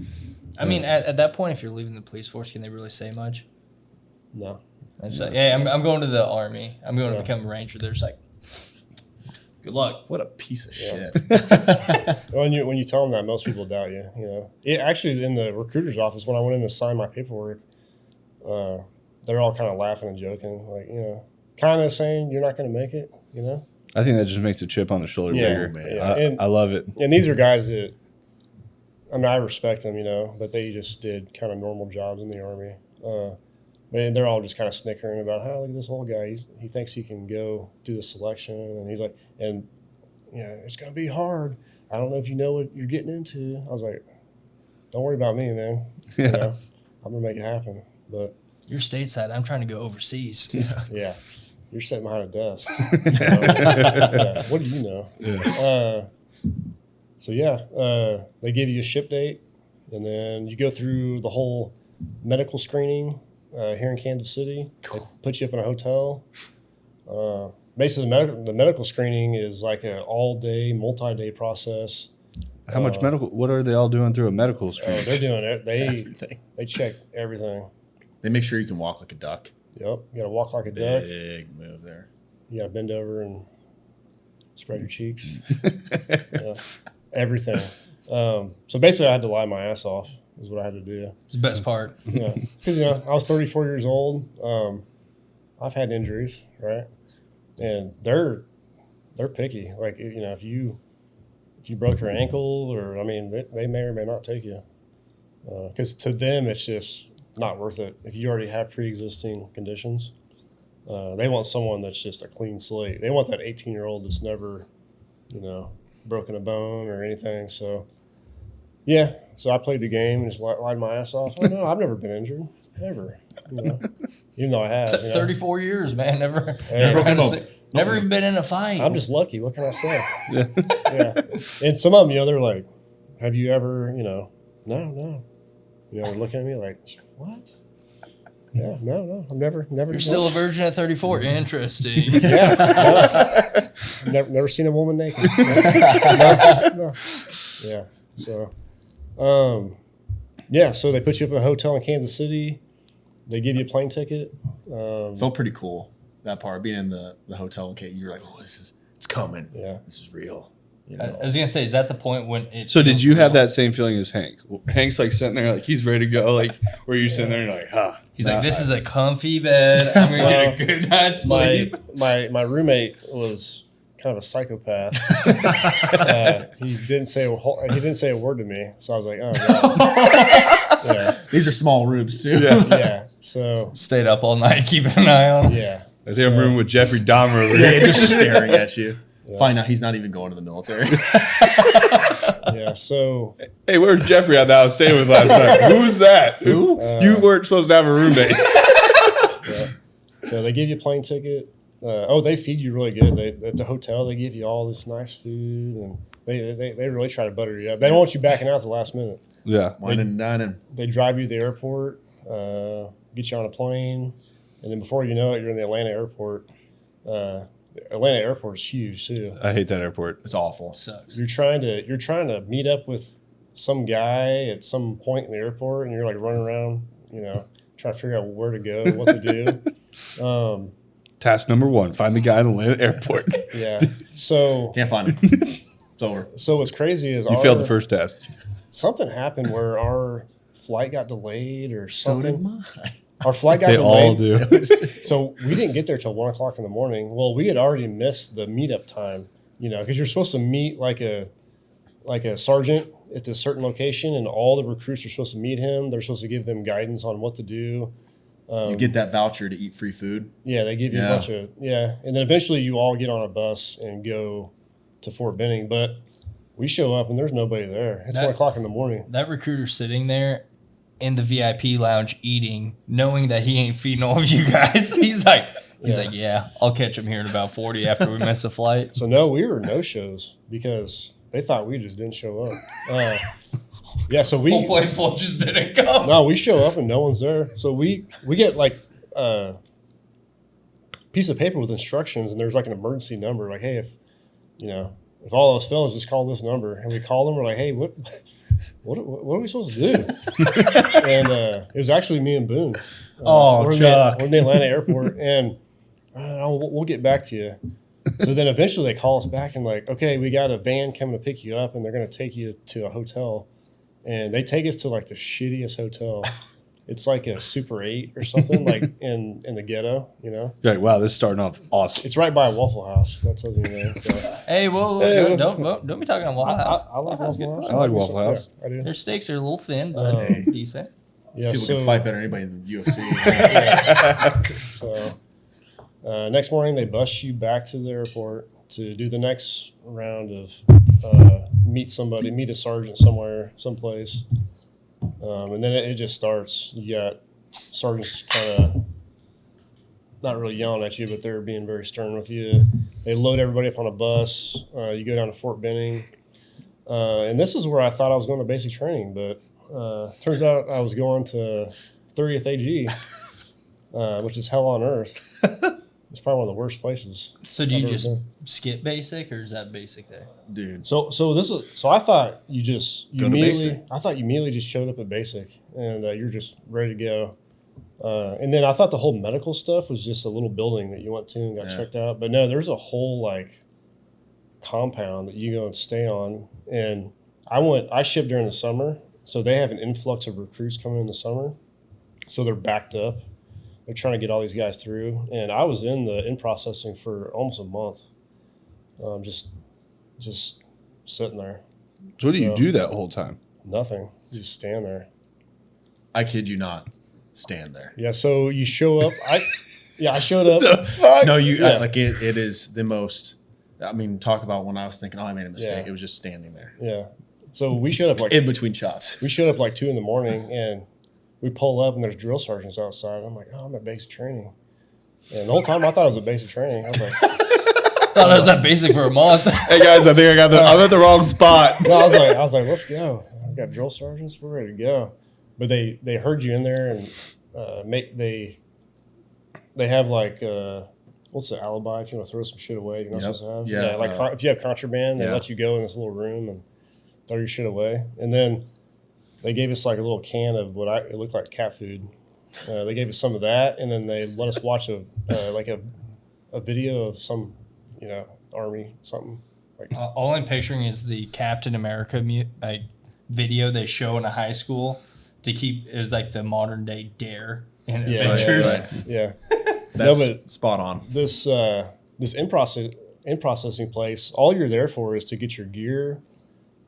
I mean, at that point, if you're leaving the police force, can they really say much? No. It's like, hey, I'm going to the Army. I'm going to become a ranger. They're just like, good luck. What a piece of shit. When you tell them that, most people doubt you. Actually, in the recruiter's office, when I went in to sign my paperwork, they're all kind of laughing and joking, like, kind of saying you're not going to make it, I think that just makes a chip on the shoulder bigger. Man. I love it. And these are guys that, I respect them, but they just did kind of normal jobs in the Army. And they're all just kind of snickering about, look at this old guy. He thinks he can go do the selection. And he's like, it's going to be hard. I don't know if you know what you're getting into. I was like, don't worry about me, man. Yeah. I'm going to make it happen. But You're stateside. I'm trying to go overseas. yeah, you're sitting behind a desk. So, what do you know? Yeah. They give you a ship date, and then you go through the whole medical screening here in Kansas City. They put you up in a hotel. Basically, the medical screening is like an all-day, multi-day process. How much medical? What are they all doing through a medical screen? They're doing it. Everything. They check everything. They make sure you can walk like a duck. Yep, you got to walk like a duck. Big move there. You got to bend over and spread your cheeks. Yeah, everything. So basically, I had to lie my ass off. Is what I had to do. It's the best part. Yeah, because I was 34 years old. I've had injuries, right? And they're picky. Like if you broke your ankle, or they may or may not take you, because to them it's just not worth it. If you already have pre-existing conditions, they want someone that's just a clean slate. They want that 18-year-old that's never, broken a bone or anything. So, yeah. So I played the game and just lied my ass off. Oh, no, I've never been injured, ever. Even though I have. 34 years, man. Never even been in a fight. I'm just lucky. What can I say? Yeah. And some of them, they're like, "Have you ever?" No. They're looking at me like, "What?" Yeah, no. I've never. You're still a virgin at 34. Interesting. Yeah. Never seen a woman naked. No. Yeah. So, so they put you up in a hotel in Kansas City. They give you a plane ticket. Felt pretty cool, that part, being in the hotel. Okay, you're like, oh, it's coming. Yeah. This is real. You know? I was gonna say, is that the point when it? So did feels you have real? that same feeling as Hank? Hank's like sitting there, like he's ready to go, like where you sitting there and you're like, huh? He's like, this is a comfy bed. I'm gonna get a good night's sleep. My roommate was kind of a psychopath. He didn't say a word to me, so I was like, oh god. Yeah. These are small rooms too. Yeah. So Stayed up all night, keeping an eye on him. yeah. I think I'm rooming with Jeffrey Dahmer over here. Just staring at you. Find out he's not even going to the military. Yeah. So Hey, where's Jeffrey I was staying with last night? Who's that? Who? You weren't supposed to have a roommate. So they give you a plane ticket. They feed you really good. At the hotel, they give you all this nice food, and they really try to butter you up. They don't want you backing out at the last minute. Yeah. Wine and dining. They drive you to the airport, get you on a plane, and then before you know it, you're in the Atlanta airport. Atlanta airport is huge too. I hate that airport. It's awful. Sucks. You're trying to meet up with some guy at some point in the airport, and you're like running around, trying to figure out where to go, what to do. Task number 1, find the guy in the Atlanta airport. Yeah. So Can't find him. It's over. So what's crazy is You failed the first test. something happened where our flight got delayed or So something. did mine. Our flight got They delayed. all do. So we didn't get there till 1 o'clock in the morning. Well, we had already missed the meetup time, because you're supposed to meet like a sergeant at this certain location, and all the recruits are supposed to meet him. They're supposed to give them guidance on what to do. You get that voucher to eat free food. Yeah, they give you a bunch of and then eventually you all get on a bus and go to Fort Benning. But we show up and there's nobody there. It's 1 o'clock in the morning. That recruiter sitting there in the VIP lounge eating, knowing that he ain't feeding all of you guys. He's like, I'll catch him here in about 40 after we miss a flight. So no, we were no shows because they thought we just didn't show up. So we Whole plane full just didn't come. No, we show up and no one's there. So we get like a piece of paper with instructions, and there's like an emergency number. Like, hey, if all those fellas just call this number, and we call them, we're like, hey, what are we supposed to do? And it was actually me and Boone. We're Chuck. we're in the Atlanta airport, and we'll get back to you. So then eventually they call us back and like, okay, we got a van coming to pick you up, and they're going to take you to a hotel. And they take us to like the shittiest hotel. It's like a Super 8 or something, like in the ghetto, You're like, wow, this is starting off awesome. It's right by a Waffle House. That's what you know. So. Hey, don't be talking on Waffle House. I like Waffle House. I like Waffle House. Yeah, I do. Their steaks are a little thin, but decent. Yeah, People can fight better than anybody in the UFC. So next morning they bus you back to the airport to do the next round of meet a sergeant somewhere, someplace. And then it just starts. You got sergeants kind of not really yelling at you, but they're being very stern with you. They load everybody up on a bus. You go down to Fort Benning. And this is where I thought I was going to basic training, but turns out I was going to 30th AG, which is hell on earth. It's probably one of the worst places. So do you I've ever just been. skip basic, or is that basic there? Dude. So I thought you Go to immediately basic. I thought you immediately just showed up at basic and you're just ready to go. And then I thought the whole medical stuff was just a little building that you went to and got checked out. But no, there's a whole like compound that you go and stay on. And I shipped during the summer, so they have an influx of recruits coming in the summer. So they're backed up. They're trying to get all these guys through. And I was in processing for almost a month. Just sitting there. So what do you do that whole time? Nothing. You just stand there. I kid you not. Stand there. Yeah, so you show up. I showed up. No, Yeah. it is the most. I mean, talk about when I was thinking, I made a mistake. Yeah. It was just standing there Yeah. So we showed up like in between shots. 2 in the morning, and we pull up and there's drill sergeants outside. I'm like, I'm at basic training. And the whole time I thought it was at basic training. I was like, Thought I was at basic for a month. Hey guys, I think I'm at the wrong spot. no, I was like, let's go. I've got drill sergeants. We're ready to go. But they heard you in there and they have like what's the alibi if you want to throw some shit away you're not supposed to have. Yeah, like if you have contraband, they let you go in this little room and throw your shit away. And then they gave us like a little can of it looked like cat food. They gave us some of that, and then they let us watch a video of some army something All I'm picturing is the Captain America video they show in a high school to keep is like the modern day Dare and Adventures. Yeah. That's spot on. This in processing place, all you're there for is to get your gear,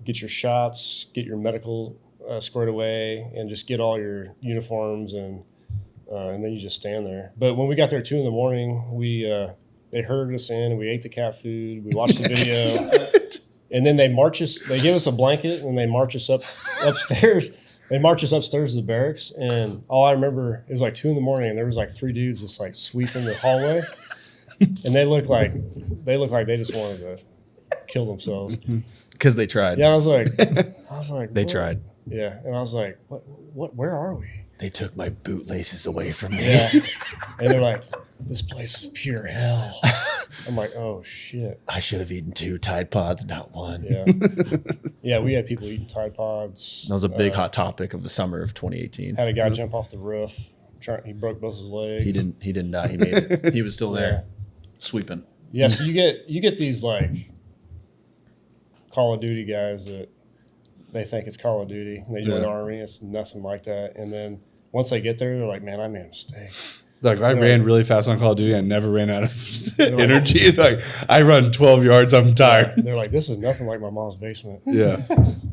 get your shots, get your medical squared away, and just get all your uniforms, and then you just stand there. But when we got there at 2 a.m, they herded us in, and we ate the cat food. We watched the video, and then they march us. They give us a blanket, and they march us upstairs. They march us upstairs to the barracks, and all I remember, it was like 2 a.m, and there was like 3 dudes just like sweeping the hallway, and they looked like they just wanted to kill themselves Because they tried. Yeah, I was like, They what? tried. Yeah, and I was like, what? Where are we? They took my bootlaces away from me. Yeah, and they're like, this place is pure hell. I'm like, oh shit. I should have eaten 2 Tide Pods, not 1. Yeah, yeah. We had people eating Tide Pods. That was a big hot topic of the summer of 2018. Had a guy jump off the roof. He broke both his legs. He didn't die. He made it. He was still there, sweeping. Yeah, so you get these like Call of Duty guys that they think it's Call of Duty. And they join the Army. It's nothing like that. And then once they get there, they're like, man, I made a mistake. Like I ran really fast on Call of Duty and never ran out of energy. Like I run 12 yards, I'm tired. They're like, this is nothing like my mom's basement. Yeah.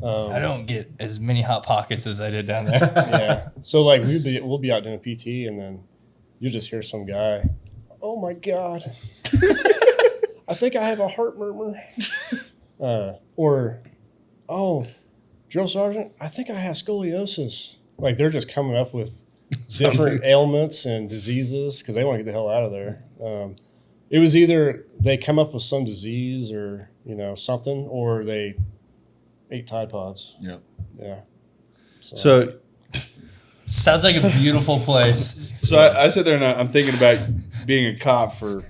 I don't get as many hot pockets as I did down there. Yeah. So like we'll be out doing PT, and then you'll just hear some guy, oh my God, I think I have a heart murmur. Or, oh, drill sergeant, I think I have scoliosis. Like they're just coming up with different ailments and diseases because they want to get the hell out of there. It was either they come up with some disease or something, or they ate Tide Pods. Yep. Yeah. So Sounds like a beautiful place. So I sit there and I'm thinking about being a cop for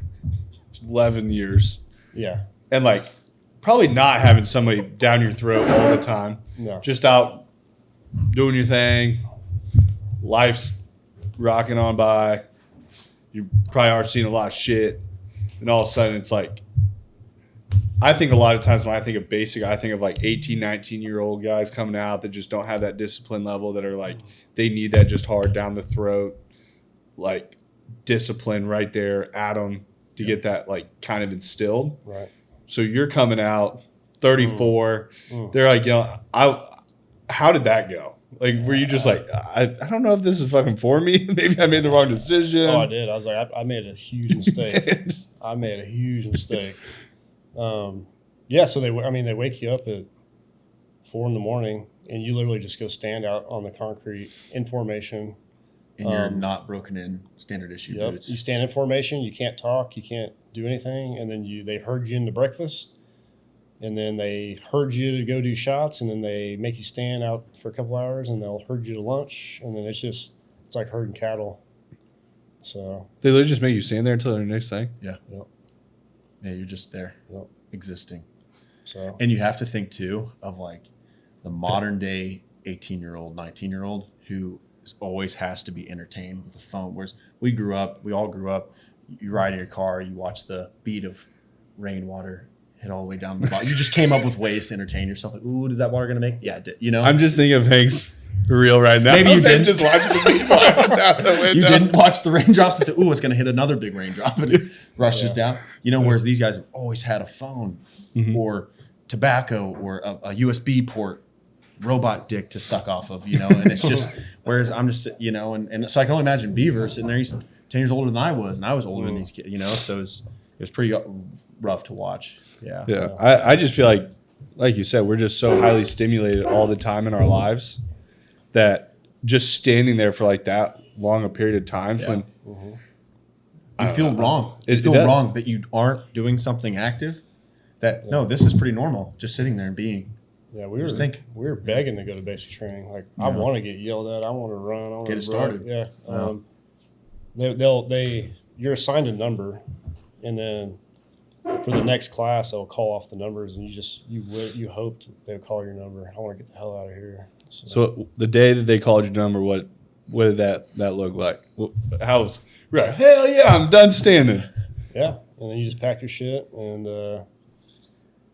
11 years. Yeah. And like probably not having somebody down your throat all the time. No. Just out doing your thing. Life's rocking on by. You probably are seeing a lot of shit. And all of a sudden it's like, I think a lot of times when I think of basic, I think of like 18, 19-year-old guys coming out that just don't have that discipline level, that are like, they need that just hard down the throat, like discipline right there at them to get that like kind of instilled. Right. So you're coming out 34. They're like, how did that go? Like, were you just like, I don't know if this is fucking for me. Maybe I made the wrong decision. Oh, I did. I was like, I made a huge mistake. Yeah, so they wake you up at 4 a.m. and you literally just go stand out on the concrete in formation. And you're not broken in standard issue boots. You stand in formation, you can't talk, you can't do anything, and then they herd you into breakfast, and then they herd you to go do shots, and then they make you stand out for a couple hours, and they'll herd you to lunch, and then it's like herding cattle. So they literally just make you stand there until their next thing? Yeah. Yep. Yeah, you're just there, Yep. existing. So And you have to think too of like the modern day 18-year-old, 19-year-old who always has to be entertained with a phone. Whereas we all grew up, you ride in your car, you watch the beat of rainwater hit all the way down the bottom. You just came up with ways to entertain yourself. Like, ooh, is that water going to make? Yeah, I'm just thinking of Hank's reel right now. Maybe you didn't. Just watch the beat down the window. You didn't watch the raindrops and say, ooh, it's going to hit another big raindrop, and it rushes down. Whereas these guys have always had a phone or tobacco or a USB port robot dick to suck off of, and it's just, whereas I'm just, and so I can only imagine Bever sitting there, he's 10 years older than I was, and I was older than these kids, so it was pretty rough to watch. Yeah. Yeah. I just feel like you said, we're just so highly stimulated all the time in our lives that just standing there for like that long a period of time when You feel wrong. It You feel does. wrong that you aren't doing something active. No, this is pretty normal. Just sitting there and being. yeah, we were begging to go to basic training. Like I want to get yelled at. I want to run. I want Get to it started. Yeah. You're assigned a number, and then for the next class they'll call off the numbers, and you hoped they'll call your number. I want to get the hell out of here. So the day that they called your number, what did that look like? How was right? Hell yeah, I'm done standing. Yeah, and then you just pack your shit and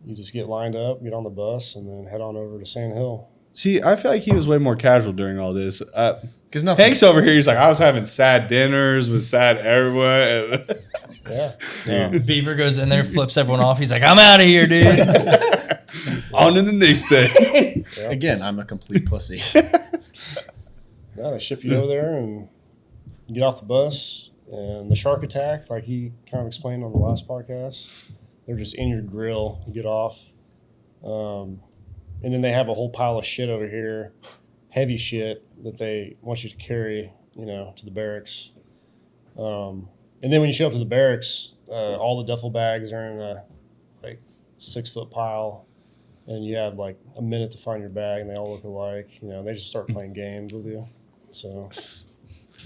you just get lined up, get on the bus, and then head on over to Sand Hill. See, I feel like he was way more casual during all this. Because nothing. Hank's over here. He's like, I was having sad dinners with sad everyone. Yeah. Beaver goes in there, flips everyone off. He's like, I'm out of here, dude. On to the next day. Yeah. Again, I'm a complete pussy. Yeah, they ship you over there and you get off the bus. And the shark attack, like he kind of explained on the last podcast, they're just in your grill. You get off. And then they have a whole pile of shit over here, heavy shit that they want you to carry, to the barracks. And then when you show up to the barracks, all the duffel bags are in a 6-foot pile, and you have like a minute to find your bag, and they all look alike. They just start playing games with you. So,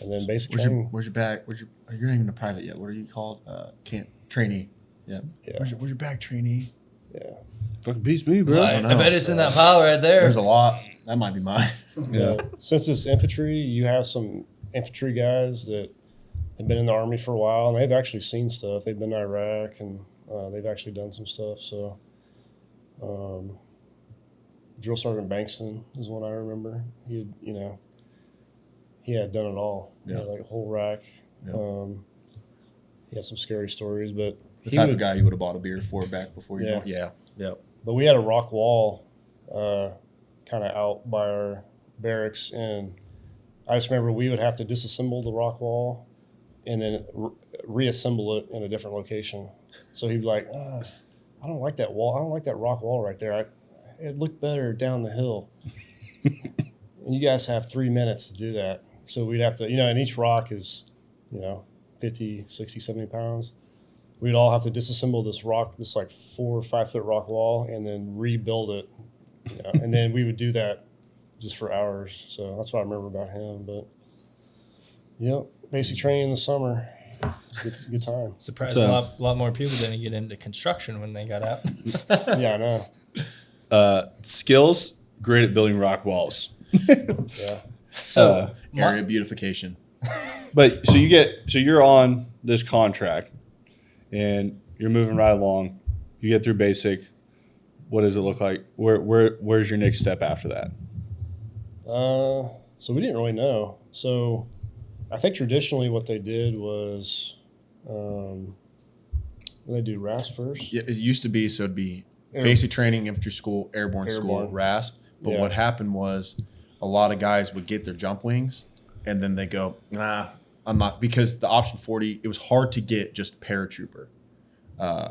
and then basically, where's your bag? You're not even a private yet. What are you called? Trainee. Yeah. Where's your bag, trainee? Yeah. Fucking beats me, bro. I bet it's in that pile right there. There's a lot. That might be mine. Yeah. Since it's infantry, you have some infantry guys that have been in the Army for a while, and they've actually seen stuff. They've been to Iraq, and they've actually done some stuff. So, Drill Sergeant Bankston is one I remember. He had done it all. Yeah. He had like a whole rack. Yeah. He had some scary stories, but The type of guy you would have bought a beer for back before you joined. Yeah. Yep. But we had a rock wall kind of out by our barracks, and I just remember we would have to disassemble the rock wall and then reassemble it in a different location. So he'd be like, I don't like that wall. I don't like that rock wall right there. It looked better down the hill. And you guys have 3 minutes to do that. So we'd have to, and each rock is, 50, 60, 70 pounds. We'd all have to disassemble this rock, this like 4 or 5 foot rock wall, and then rebuild it. And then we would do that just for hours. So that's what I remember about him. But, basic training in the summer. Good time. Surprised a lot more people didn't get into construction when they got out. Yeah, I know. Skills, great at building rock walls. Yeah. So Area beautification. But so you're on this contract and you're moving right along. You get through basic. What does it look like? Where's your next step after that? So we didn't really know. So I think traditionally what they did was they do RASP first. Yeah, it used to be, so it'd be basic training, infantry school, airborne school, RASP. But what happened was a lot of guys would get their jump wings and then they go, nah, I'm not, because the option 40, it was hard to get just paratrooper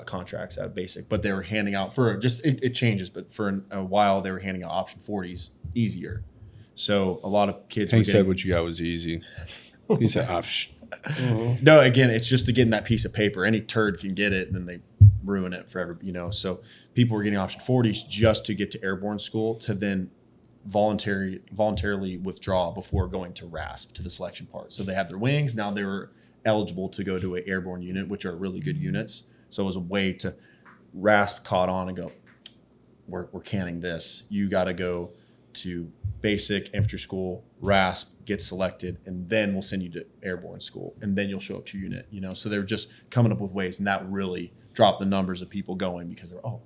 contracts out of basic, but they were handing out it changes, but for a while they were handing out option 40s easier. So a lot of kids Hank said what you got was easy. He said, No, again, it's just to get in that piece of paper. Any turd can get it, and then they ruin it forever, So people were getting option 40s just to get to airborne school to then voluntarily withdraw before going to RASP, to the selection part. So they had their wings. Now they were eligible to go to an airborne unit, which are really good units. So it was a way to RASP caught on and go, we're canning this. You got to go to basic infantry school, RASP, get selected, and then we'll send you to airborne school, and then you'll show up to your unit. So they were just coming up with ways, and that really dropped the numbers of people going because they're I'm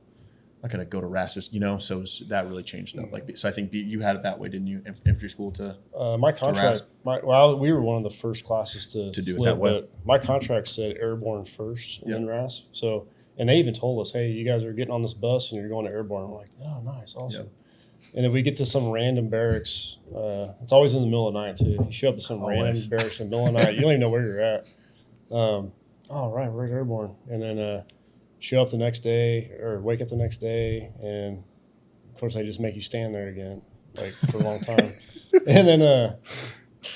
not gonna go to RASP, So that really changed up. So I think you had it that way, didn't you? Infantry school to my contract. We were one of the first classes to do flip, it that way. But my contract said airborne first and then RASP. So, and they even told us, hey, you guys are getting on this bus and you're going to airborne. I'm like, oh, nice, awesome. Yep. And then we get to some random barracks. It's always in the middle of the night, too. You show up to some random barracks in the middle of the night. You don't even know where you're at. Right, we're at airborne. And then show up the next day or wake up the next day. And, of course, they just make you stand there again, for a long time. And then they're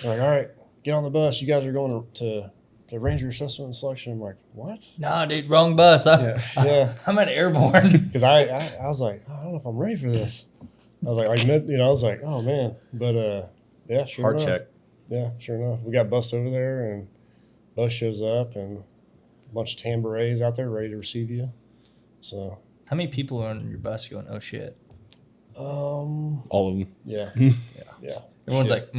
like, all right, get on the bus. You guys are going to Ranger Assessment and Selection. I'm like, what? Nah, dude, wrong bus. Yeah. I'm at airborne. Because I was like, I don't know if I'm ready for this. I was like, oh man, but yeah, sure Hard enough. check. Yeah, sure enough. We got bus over there, and bus shows up, and a bunch of tambourets out there ready to receive you. So, how many people are on your bus going, oh shit? All of them. Yeah, yeah. Everyone's like,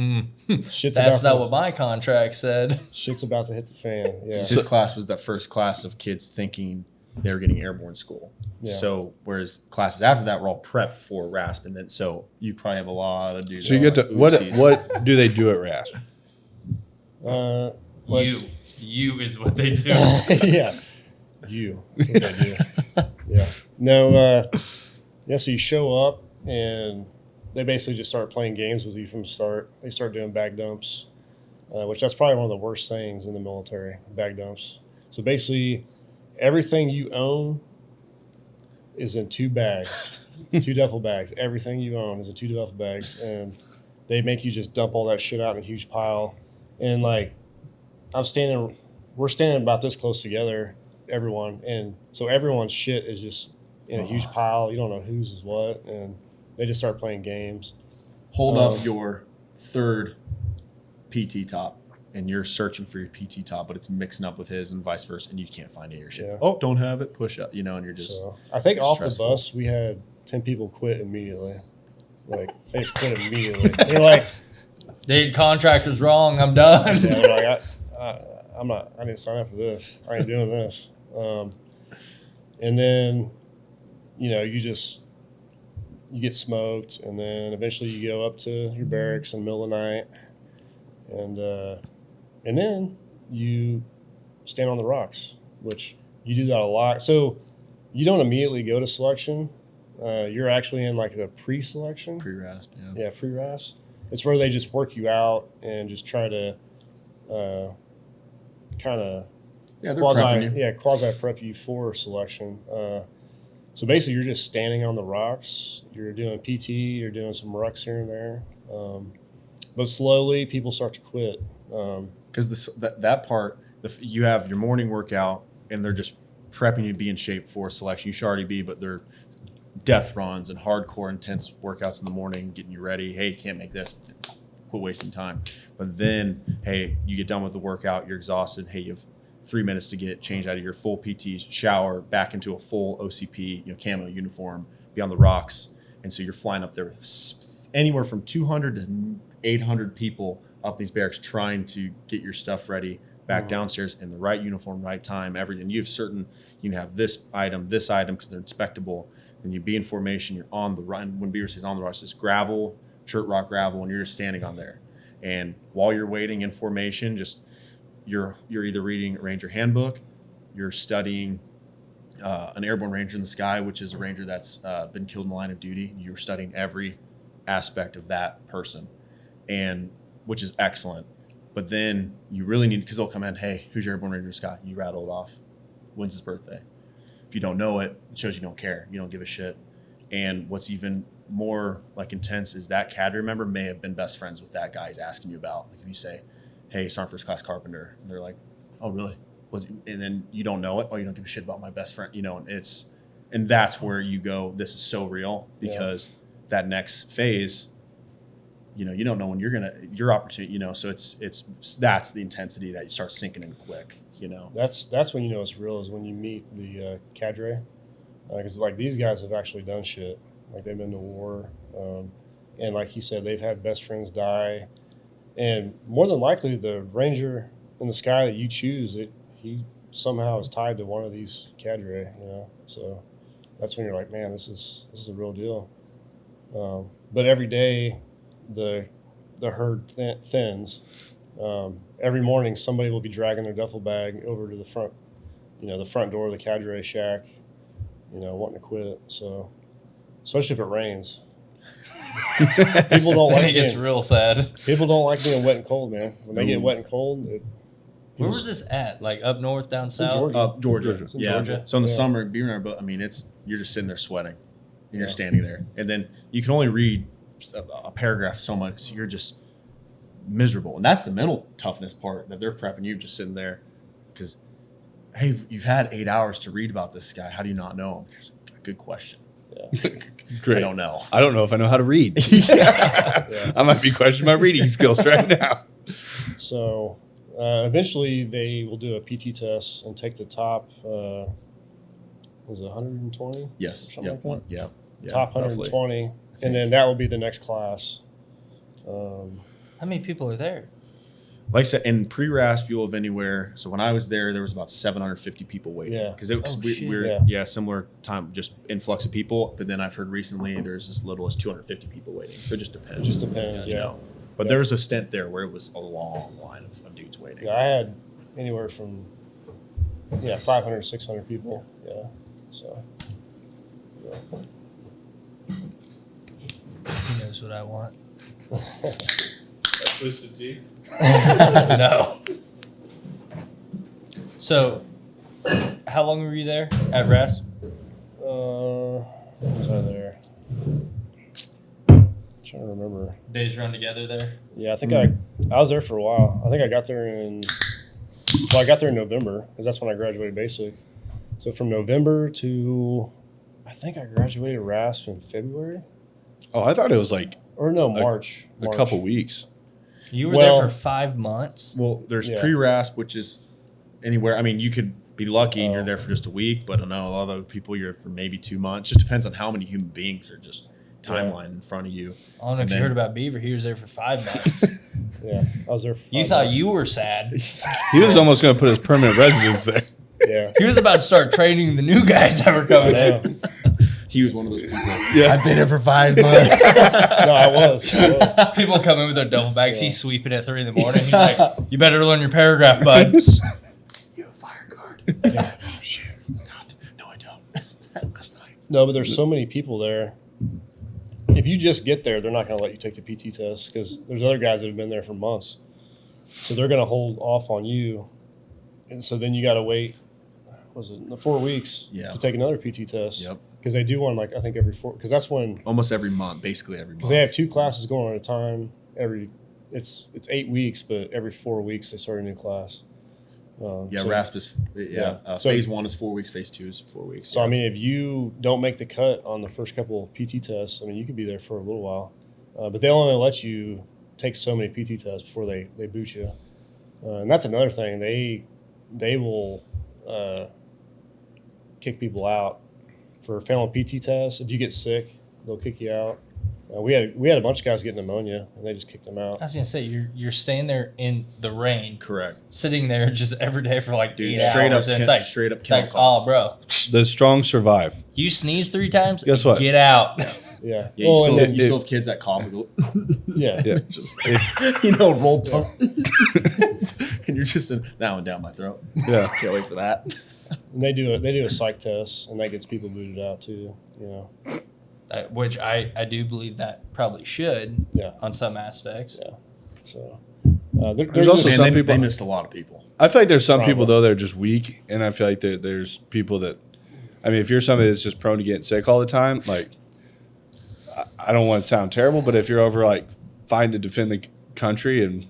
Shit's that's about not what my contract said. Shit's about to hit the fan. Yeah. His class was that first class of kids thinking they were getting airborne school. Yeah. So whereas classes after that were all prepped for RASP, and then so you probably have a lot of dudes. So you get to what do they do at RASP? You is what they do. Yeah. That's what they do. Yeah. No, so you show up and they basically just start playing games with you from the start. They start doing bag dumps, which that's probably one of the worst things in the military, bag dumps. So basically everything you own is in 2 bags, 2 duffel bags. Everything you own is in 2 duffel bags. And they make you just dump all that shit out in a huge pile. And like, we're standing about this close together, everyone. And so everyone's shit is just in a huge pile. You don't know whose is what. And they just start playing games. Hold up your third PT top, and you're searching for your PT top, but it's mixing up with his and vice versa, and you can't find any of your shit. Yeah. Oh, don't have it, push up, and you're just. So I think off stressful. the bus, we had 10 people quit immediately. Like, they just quit immediately. They're like, The contract was wrong. I'm done. yeah, they're like, I didn't sign up for this. I ain't doing this. And then, you get smoked, and then eventually you go up to your barracks in the middle of the night, and then you stand on the rocks, which you do that a lot. So you don't immediately go to selection. You're actually in like the pre-selection. Pre-RASP, Yeah, pre-RAS. It's where they just work you out and just try to kind of Yeah, they're prepping you. quasi prep you for selection. So basically, you're just standing on the rocks. You're doing PT. You're doing some rucks here and there. But slowly, people start to quit. Because that part, you have your morning workout, and they're just prepping you to be in shape for selection. You should already be, but they're death runs and hardcore, intense workouts in the morning, getting you ready. Hey, you can't make this. Quit wasting time. But then, hey, you get done with the workout. You're exhausted. Hey, you have 3 minutes to get changed out of your full PT, shower, back into a full OCP, camo uniform, be on the rocks. And so you're flying up there with anywhere from 200 to 800 people up these barracks trying to get your stuff ready back downstairs in the right uniform, right time, everything. You can have this item, because they're inspectable. Then you be in formation, you're on the run. When Beaver says on the rocks, it's gravel, chert rock gravel, and you're just standing on there. And while you're waiting in formation, you're either reading a Ranger handbook, you're studying an airborne ranger in the sky, which is a ranger that's been killed in the line of duty. You're studying every aspect of that person, and which is excellent. But then you really need, because they'll come in, hey, who's your airborne ranger in the sky? You rattle it off. When's his birthday? If you don't know it, it shows you don't care. You don't give a shit. And what's even more like intense is that cadre member may have been best friends with that guy he's asking you about. Like if you say, hey, Sergeant First Class Carpenter, and they're like, oh, really? And then you don't know it. Oh, you don't give a shit about my best friend, and that's where you go, this is so real, because that next phase, you don't know when your opportunity, so that's the intensity that you start sinking in quick, That's when you know it's real, is when you meet the cadre. Because like these guys have actually done shit. Like they've been to war. And like he said, they've had best friends die. And more than likely, the ranger in the sky that you choose, he somehow is tied to one of these cadre, So that's when you're like, man, this is a real deal. But every day, the herd thins. Every morning, somebody will be dragging their duffel bag over to the front, the front door of the cadre shack, wanting to quit. So, especially if it rains. People don't Then like it gets real sad. People don't like being wet and cold, man. When they get wet and cold, Where was this at? Like up north, down south? Georgia. Yeah. Georgia. So in the summer, being in our boat, you're just sitting there sweating, and you're standing there, and then you can only read a paragraph so much, so you're just miserable. And that's the mental toughness part, that they're prepping you just sitting there, because hey, you've had 8 hours to read about this guy. How do you not know him? Good question. Yeah. Great. I don't know. I don't know if I know how to read. I might be questioning my reading skills right now. So eventually they will do a PT test and take the top, was it 120? Yes. Something like that? Yeah. Top 120. And then that will be the next class. How many people are there? Like I said, in pre-RASP, you'll have anywhere. So when I was there was about 750 people waiting. Yeah. Because we're similar time, just influx of people. But then I've heard recently there's as little as 250 people waiting. So it just depends. It just depends, You know. But there was a stint there where it was a long line of dudes waiting. Yeah, I had anywhere from 500, 600 people. Yeah, so. Yeah. He knows what I want. Twisted tea. No. So, how long were you there at RAS? When was I there? Trying to remember. Days run together there? Yeah, I think I was there for a while. I think I got there in November because that's when I graduated basic. So from November to, I think I graduated RASP in February. Oh, I thought it was like March. a couple weeks. You were there for 5 months? Well, there's pre-RASP, which is anywhere. I mean, you could be lucky and you're there for just a week, but I know a lot of other people you're for maybe 2 months. Just depends on how many human beings are just timeline in front of you. I don't know if you heard about Bever. He was there for 5 months. Yeah, I was there for 5 You thought months. you were sad. He was almost going to put his permanent residence there. Yeah. He was about to start training the new guys that were coming in. He was one of those people. Yeah. I've been here for 5 months. No, I was. People come in with their duffel bags. He's sweeping at 3 in the morning. He's like, "You better learn your paragraph, bud." You have a fire guard. Oh, shit. No, I don't. Had it last night. No, but there's so many people there. If you just get there, they're not going to let you take the PT test because there's other guys that have been there for months. So they're going to hold off on you. And so then you got to wait, 4 weeks to take another PT test. Yep. Because they do one, like, I think every 4, because that's when, Almost every month, basically every month. because they have 2 classes going on at a time. It's 8 weeks, but every 4 weeks they start a new class. RASP is, So- phase 1 is 4 weeks, phase 2 is 4 weeks. So, I mean, if you don't make the cut on the first couple of PT tests, I mean, you could be there for a little while. But they only let you take so many PT tests before they boot you. And that's another thing. They will kick people out for failing PT tests. If you get sick, they'll kick you out. We had a bunch of guys get pneumonia, and they just kicked them out. I was gonna say you're staying there in the rain, Correct. sitting there just every day for like 8 straight hours. up And straight up it's like, chemicals. oh, bro, The strong survive. you sneeze 3 times. Guess what? Get out. Yeah. Yeah, Well, and you then- still have kids that cough and go, yeah. Yeah. just roll tongue. And you're just in, that one down my throat. Yeah. Can't wait for that. And they do a psych test, and that gets people booted out too. You know. Which I do believe that probably should Yeah. on some aspects. Yeah. So There's also Man, some they people. missed a lot of people. I feel like there's some people Problem. though that are just weak, and I feel like there's people that, I mean, if you're somebody that's just prone to getting sick all the time, like, I don't want to sound terrible, but if you're over like fighting to defend the country and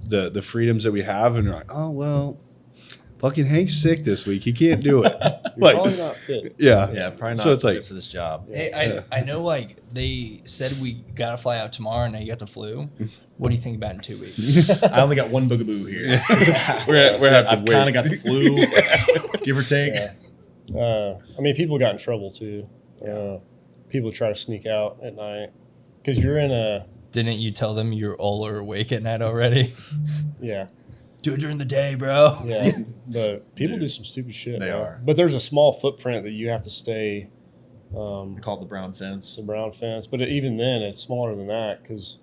the freedoms that we have, and you're like, oh well, fucking Hank's sick this week, he can't do it. you're probably not fit. Yeah, Yeah, probably not So it's fit like, for this job. Hey, I know like they said we gotta fly out tomorrow, and now you got the flu. What do you think about in 2 weeks? I only got one boogaboo here. I've I've kind of got the flu, give or take. Yeah. I mean, people got in trouble too. People try to sneak out at night because you're in a Didn't you tell them you're all or awake at night already? yeah. Do it during the day, bro. Yeah, but people do some stupid shit. They man. are. But there's a small footprint that you have to stay They call it the brown fence. the brown fence. But even then, it's smaller than that because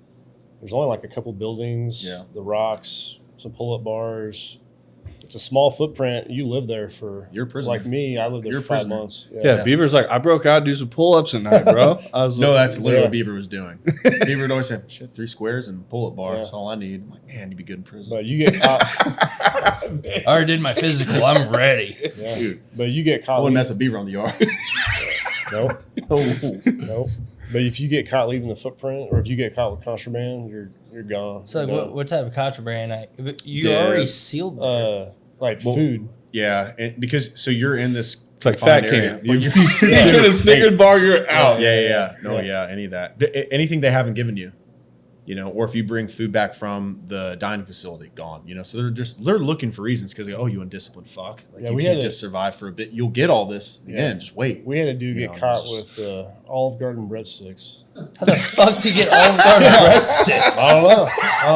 there's only like a couple buildings, Yeah. the rocks, some pull-up bars. It's a small footprint. You live there for You're a prisoner. like me. I lived there You're a for 5 prisoner. months. yeah. Beaver's like, I broke out, do some pull ups at night, bro. I was No, like, that's literally Yeah. what Beaver was doing. Beaver would always say, shit, 3 squares and pull-up bar. Yeah. That's all I need. I'm like, man, you'd be good in prison. But you get caught. I already did my physical. I'm ready. Yeah. Dude. But you get I caught. wouldn't leaving- mess with Beaver on the yard. Nope. Nope. But if you get caught leaving the footprint, or if you get caught with contraband, you're gone. So like, You're done. what type of contraband? You Dude. already sealed there. Like Well, food. Yeah, and because so you're in this. It's like fat confined area, camp. but You're you're- in a Snickers bar, you're out. Yeah, no, yeah, any of that. Anything they haven't given you. or if you bring food back from the dining facility, gone, so they're looking for reasons because you undisciplined fuck. Like you can't just survive for a bit. You'll get all this again. Just wait. We had a dude get caught with Olive Garden breadsticks. How the fuck do you get Olive Garden breadsticks? I don't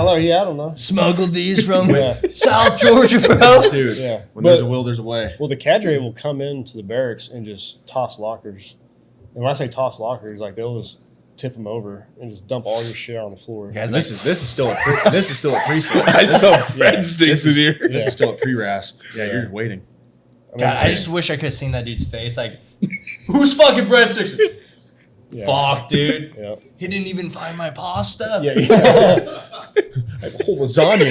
know. Yeah, I don't know. Smuggled these from South Georgia, bro. Dude, when there's a will, there's a way. Well, the cadre will come into the barracks and just toss lockers. And when I say toss lockers, like they'll just tip them over and just dump all your shit on the floor. Guys, this is still a pre. I saw breadsticks in here. This is still a pre-rasp. Yeah, you're just waiting. God, I just wish I could have seen that dude's face. Like, who's fucking breadsticks? Yeah. Fuck, dude. Yeah. He didn't even find my pasta. Yeah. I have a whole lasagna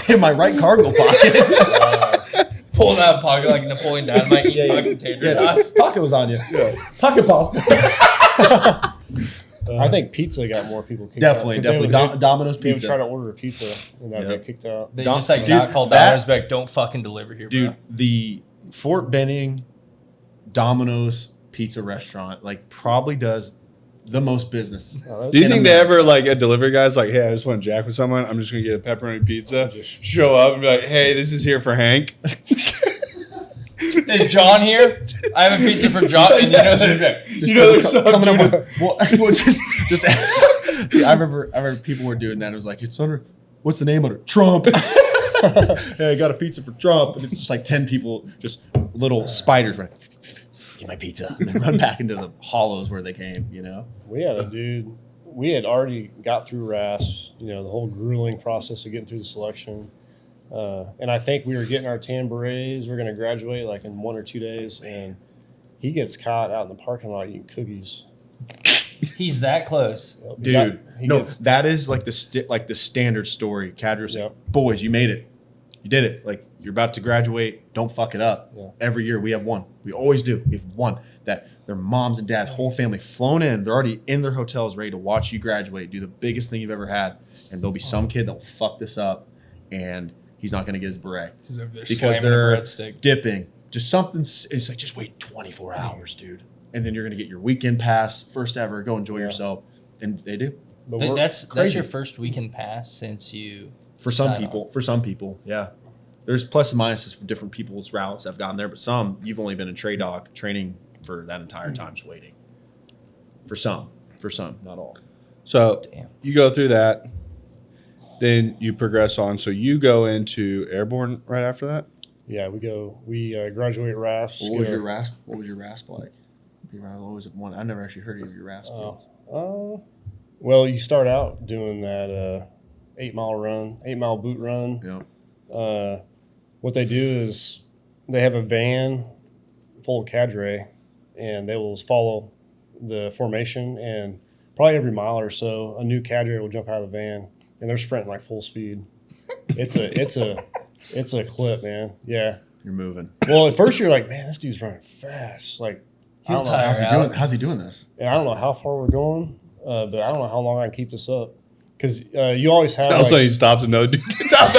in my right cargo pocket. Pulling out a pocket like Napoleon Dynamite eating fucking tater tots. Pocket lasagna. Yeah. Pocket pasta. I think pizza got more people kicked definitely, out. Definitely. Domino's They would pizza. try to order a pizza and that would get kicked out. They just not call Domino's back. Don't fucking deliver here, dude, bro. The Fort Benning Domino's pizza restaurant probably does the most business. Do you think they ever a delivery guy's like, hey, I just want to jack with someone. I'm just gonna get a pepperoni pizza. Just show up and be like, hey, this is here for Hank. Is John here? I have a pizza for John. And there's coming up with just. I remember people were doing that. It was like, it's under. What's the name of it? Trump. Hey, I got a pizza for Trump, and it's just 10 people, just little spiders running. Get my pizza, and then run back into the hollows where they came. We had a dude. We had already got through RAS. The whole grueling process of getting through the selection. And I think we were getting our tan berets. We're going to graduate in 1 or 2 days, and he gets caught out in the parking lot eating cookies. He's that close, dude. That is the standard story. Cadres, boys, you made it. You did it. You're about to graduate. Don't fuck it up. Yeah. Every year we have one. We always do. We have one that their moms and dads, whole family flown in. They're already in their hotels, ready to watch you graduate, do the biggest thing you've ever had, and there'll be some kid that will fuck this up, and he's not going to get his beret because they're dipping. Just something. It's just wait 24 hours, dude, and then you're going to get your weekend pass, first ever. Go enjoy yourself, and they do. That's your first weekend pass since you. For some people, yeah. There's plus and minuses for different people's routes that have gotten there, but some you've only been in training for that entire time, just waiting. For some, not all. So you go through that. Then you progress on. So you go into airborne right after that? Yeah, we graduate RAS. What was your RASP? What was your RASP like? What was it? I never actually heard of your RASP. Well, you start out doing that 8-mile boot run. Yeah. What they do is they have a van full of cadre, and they will follow the formation, and probably every mile or so, a new cadre will jump out of the van. And they're sprinting full speed. It's a clip, man. Yeah. You're moving. Well, at first you're like, man, this dude's running fast. How's he doing this? And I don't know how far we're going, but I don't know how long I can keep this up. Because you always have. Also, he stops and no dude gets out.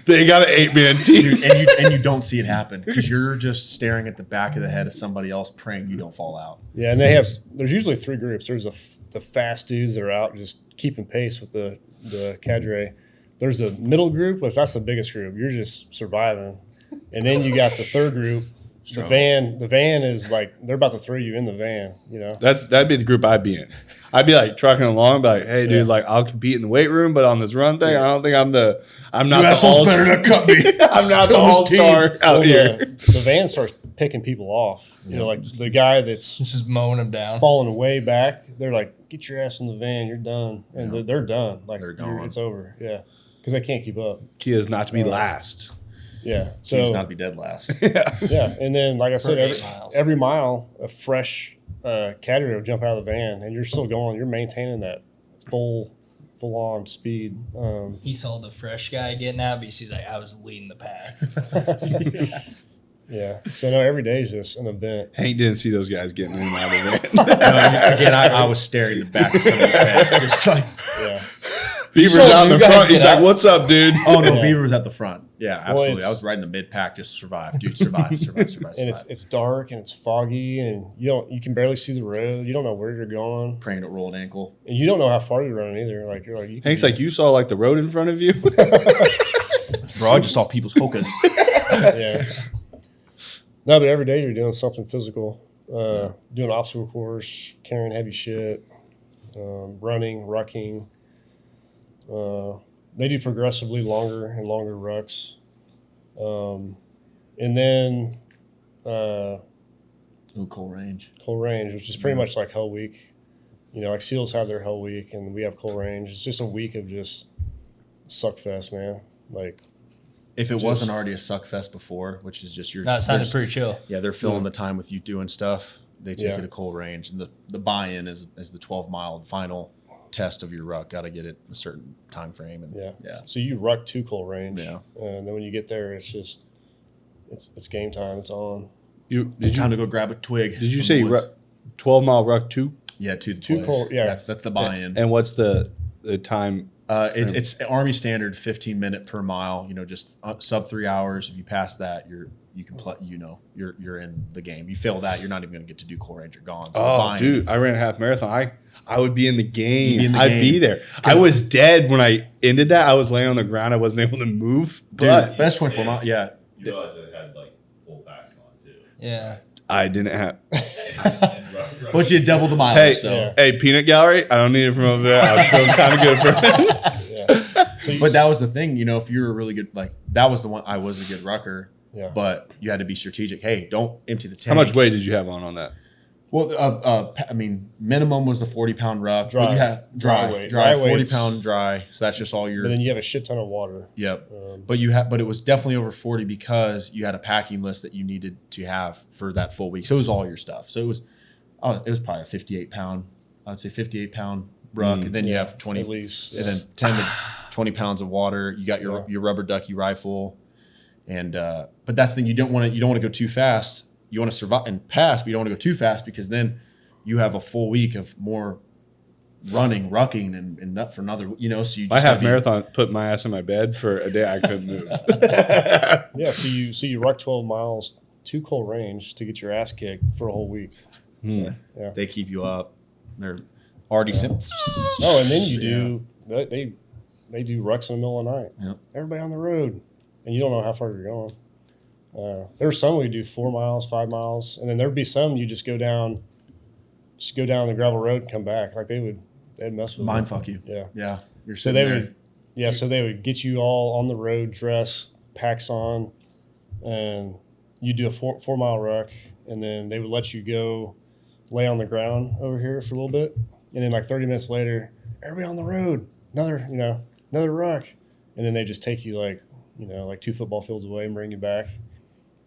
They got an 8-man team, and you don't see it happen because you're just staring at the back of the head of somebody else, praying you don't fall out. Yeah, and there's usually 3 groups. There's the fast dudes that are out just keeping pace with the cadre. There's a middle group, but that's the biggest group. You're just surviving. And then you got the third group. The van is they're about to throw you in the van, That'd be the group I'd be in. I'd be trucking along, hey dude, I'll compete in the weight room, but on this run thing, I don't think I'm not the all better not cut me. I'm not the all-star out here. The van starts picking people off. The guy that's just mowing them down, falling way back. They're like, "Get your ass in the van, you're done," and they're done. They're gone. It's over. Yeah, because they can't keep up. Key is not to be last. Yeah, so he's not to be dead last. Yeah, and then like I said, every mile a fresh cadre will jump out of the van, and you're still going. You're maintaining that full on speed. He saw the fresh guy getting out, but he's like, I was leading the pack. Yeah. So no, every day is just an event. Hank didn't see those guys getting in and out of the van. Again, I was staring at the back of somebody's head. Yeah. Beaver's saw out in new the guys front. get He's like, out. "What's up, dude?" Oh no, Yeah. Beaver was at the front. Yeah, absolutely. it's- I was riding the mid pack, just survive, dude. Survive. And it's dark and it's foggy and you can barely see the road. You don't know where you're going, Praying to roll an ankle. and you don't know how far you're running either. Like you're like you. Hank's like, "You saw like the road in front of you." Bro, I just saw people's hokas. yeah. No, but every day you're doing something physical, doing an obstacle course, carrying heavy shit, running, rucking. They do progressively longer and longer rucks, and then Coal Range. Coal Range, which is pretty much like Hell Week. You know, like SEALs have their Hell Week, and we have Coal Range. It's just a week of just suck fest, man. Like, If it wasn't already a suck fest before, which is just your No, it sounded pretty chill. yeah, they're filling the time with you doing stuff. They take Yeah. it to Coal Range, and the buy-in is the 12-mile final test of your ruck. Got to get it a certain time frame, and yeah. So you ruck to Coal Range, Yeah. and then when you get there, it's just it's game time. It's on. time to go grab a twig. Did you from say the woods. 12-mile ruck two? Yeah, to the Two place. Coal- yeah. That's the buy-in. And what's the time? It's Army standard, 15-minute per mile. You know, just sub 3 hours. If you pass that, you can play. You know, you're in the game. You fail that, you're not even going to get to do Coal Range. You're gone. So the Oh, buy-in- dude, I ran a half marathon. I would be in the game. You'd be in the I'd game. be there. I was dead when I ended that. I was laying on the ground. I wasn't able to move. dude, But best 24 mile. Yeah, You realize it had like full packs on too. Yeah. I didn't have. but you double the mileage. Hey, so. Yeah. hey, peanut gallery. I don't need it from over there. I was feeling kind of good for it. Yeah. So you, But that was the thing, you know, if you were really good, like that was the one. I was a good rucker, Yeah. but you had to be strategic. Hey, don't empty the tank. How much weight did you have on that? Well, I mean, minimum was the 40-pound ruck. Dry. But you had Dry weight. dry Dry 40 weights. pound dry. So that's just all your. but then you have a shit ton of water. Yep. But it was definitely over 40 because you had a packing list that you needed to have for that full week. So it was all your stuff. So it was probably a 58 pound. I would say 58 pound ruck, and then you Yeah, have 20 at least, and yeah. then 10 to 20 pounds of water. You got your rubber ducky rifle, and but that's the thing, you don't want to go too fast. You want to survive and pass, but you don't want to go too fast because then you have a full week of more running, rucking, and that for another. You know, so you. I Just half gotta be- marathon put my ass in my bed for a day. I couldn't move. Yeah. So you ruck 12 miles to Coal Range to get your ass kicked for a whole week. So, yeah. They keep you up. They're already Oh, and then you do they do rucks in the middle of the night. Yep. Everybody on the road, and you don't know how far you're going. There's some we do 4 miles, 5 miles, and then there'd be some you just go down the gravel road and come back. Like they'd mess with mind you. fuck you. Yeah. Yeah. You're So sitting they there. would, so they would get you all on the road, dressed, packs on, and you do a 4 mile ruck, and then they would let you go lay on the ground over here for a little bit, and then like 30 minutes later, everybody on the road, another ruck, and then they just take you like 2 football fields away and bring you back,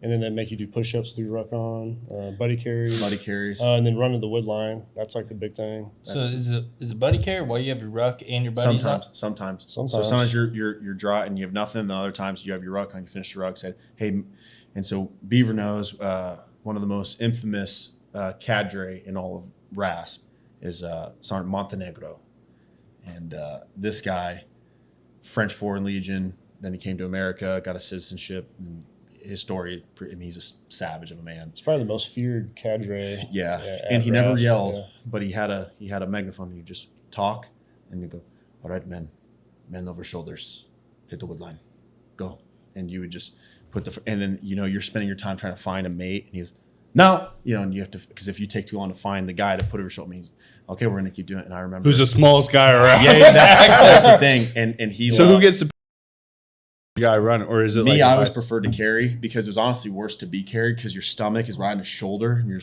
and then they make you do push-ups through ruck on, buddy carries, Buddy carries. and then run to the wood line. That's like the big thing. So is it buddy carry while you have your ruck and your buddies on? Sometimes. So Sometimes. sometimes you're dry and you have nothing. And then other times you have your ruck on. You finish your ruck. Said, hey, and so Beaver knows one of the most infamous cadre in all of RASP is Sergeant Montenegro, and this guy, French Foreign Legion. Then he came to America, got a citizenship. And his story, I mean, he's a savage of a man. It's probably the most feared cadre. Yeah, at and he never RASP, yelled, yeah. but he had a megaphone. And you just talk, and you go, "All right, men over shoulders, hit the wood line, go." And you would just put and then you're spending your time trying to find a mate, and he's no, and you have to, because if you take too long to find the guy to put over your shoulder, means okay, we're gonna keep doing it. And I remember Who's the smallest guy around? yeah, exactly. That's the thing, and he. So who gets the guy running, or is it me? like I if always preferred to carry because it was honestly worse to be carried because your stomach is riding a shoulder and you're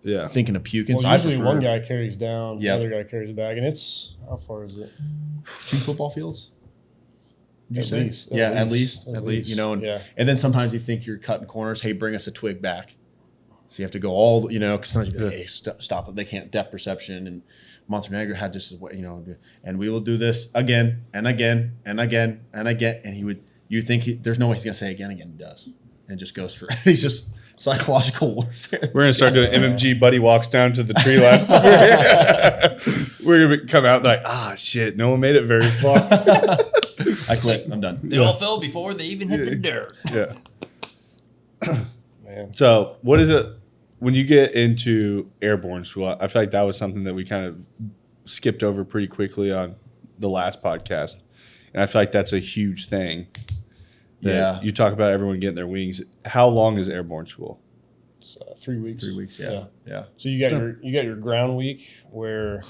Yeah. thinking of puking. Well, so I usually preferred one guy carries down, Yep. the other guy carries back, and it's how far is it? 2 football fields. Did you At say? least, Yeah, at least. And, yeah. and then sometimes you think you're cutting corners. Hey, bring us a twig back. So you have to go all, because sometimes you be like, hey, stop it. They can't, depth perception. And Montenegro had just, and we will do this again and again and again and again. And you think there's no way he's going to say again. He does. And it just goes for, he's just, psychological warfare. We're going to start doing MMG buddy walks down to the tree line. We're going to come out like, shit, no one made it very far. I quit. I'm done. They all fell before they even hit the dirt. Yeah. Man. So what is it when you get into airborne school? I feel like that was something that we kind of skipped over pretty quickly on the last podcast. And I feel like that's a huge thing. You talk about everyone getting their wings. How long is airborne school? It's 3 weeks. 3 weeks. Yeah. So you got your ground week where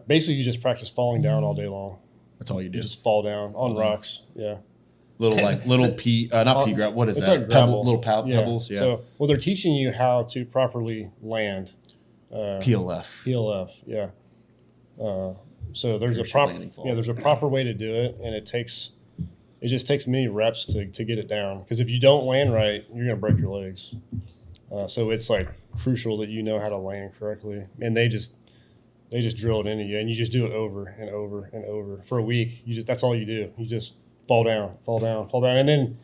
basically you just practice falling down all day long. That's all you do. You just fall down on rocks. Yeah. Little pea, not pea gravel. What is It's that? like gravel. Little pebbles. Yeah. So they're teaching you how to properly land. PLF. Yeah. So there's a Crucial proper landing fall. there's a proper way to do it, and it just takes many reps to get it down. Because if you don't land right, you're gonna break your legs. So it's like crucial that you know how to land correctly, and they just drill it into you, and you just do it over and over and over for a week. That's all you do. You just fall down, and then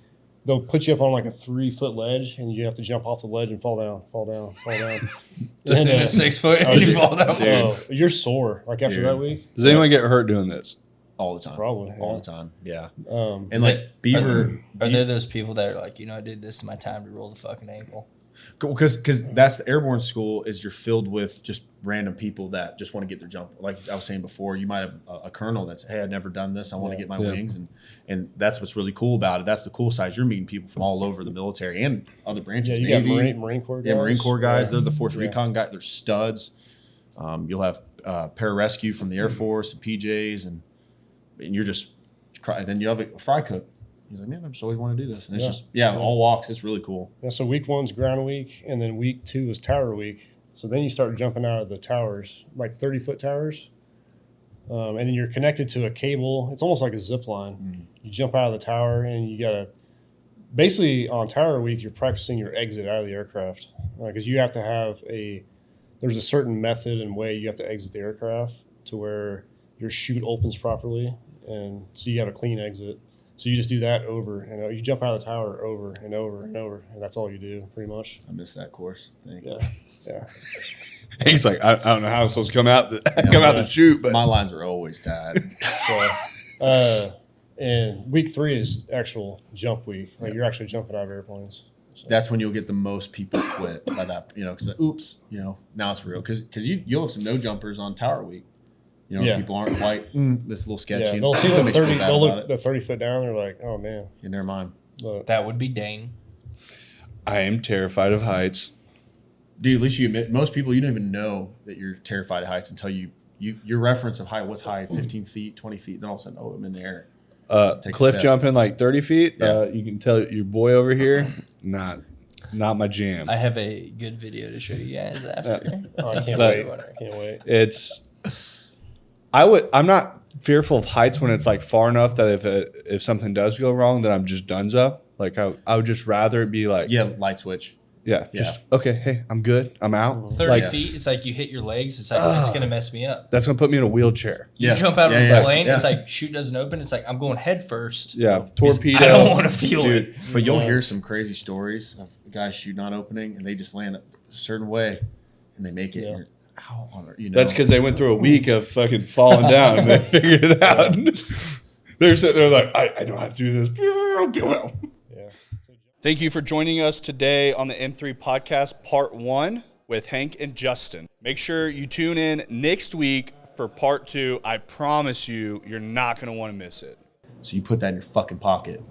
they'll put you up on like a 3-foot ledge, and you have to jump off the ledge and fall down. And to 6 foot, and you fall down. You're sore like after that week. Does anyone get hurt doing this? All the time. Probably, All yeah. the time. Yeah. Um, And like Beaver. Are there those people that are like, I did this is my time to roll the fucking ankle? Because that's the airborne school is you're filled with just random people that just want to get their jump. Like I was saying before, you might have a colonel that's, hey, I've never done this. I want to get my wings. And that's what's really cool about it. That's the cool side. You're meeting people from all over the military and other branches. Yeah, you got Marine Corps guys. Yeah, Marine Corps guys. They're the Force Recon guys. They're studs. You'll have pararescue from the Air Force and PJs. And you're just – then you have a fry cook. He's like, man, I just always want to do this. And it's all walks. It's really cool. Yeah, so week 1's ground week, and then week 2 is tower week. So then you start jumping out of the towers, like 30-foot towers. And then you're connected to a cable. It's almost like a zip line. Mm-hmm. You jump out of the tower, and you got to – basically on tower week, you're practicing your exit out of the aircraft. Because you have to have there's a certain method and way you have to exit the aircraft to where your chute opens properly. And so you have a clean exit. So you just do that over and over. You jump out of the tower over and over and over, and that's all you do, pretty much. I missed that course. Yeah. He's like, I don't know how I'm supposed to come out the chute, but my lines are always tied. So, and week 3 is actual jump week. Like you're actually jumping out of airplanes. So. That's when you'll get the most people quit by that, because oops, now it's real. Because you'll have some no jumpers on tower week. People aren't quite this little sketchy. Yeah, they'll see the 30. They'll look the 30 foot down. They're like, "Oh man." Yeah, never mind. But That would be Dane. I am terrified of heights. Dude, at least you admit most people you don't even know that you're terrified of heights until your reference of height. What's high? 15 feet, 20 feet. Then all of a sudden, I'm in the air. Take a Cliff step. jumping like 30 feet. Yeah. You can tell your boy over here, not my jam. I have a good video to show you guys after. oh, I can't But- wait. I can't wait. I'm not fearful of heights when it's like far enough that if something does go wrong, then I'm just donezo. Like I would just rather it be like Light switch. just okay. Hey, I'm good. I'm out. 30 Like, feet, it's like you hit your legs. It's like, it's going to mess me up. that's gonna put me in a wheelchair. You Yeah. jump out of Yeah, a yeah, plane, yeah. it's like chute doesn't open. It's like, I'm going head first. Yeah, torpedo. I don't want to feel Dude, it. but you'll hear some crazy stories of guys chute not opening and they just land a certain way and they make it. Yeah. And you're, how on earth, That's because they went through a week of fucking falling down and they figured it out. They're sitting there like, I know how to do this. Yeah. Thank you for joining us today on the M3 Podcast Part 1 with Hank and Justin. Make sure you tune in next week for Part 2. I promise you, you're not going to want to miss it. So you put that in your fucking pocket.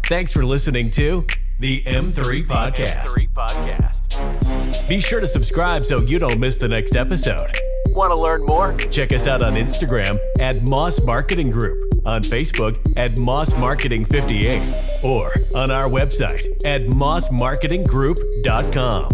Thanks for listening to the M3 Podcast. Be sure to subscribe so you don't miss the next episode. Want to learn more? Check us out on Instagram at Moss Marketing Group, on Facebook at Moss Marketing 58, or on our website at mossmarketinggroup.com.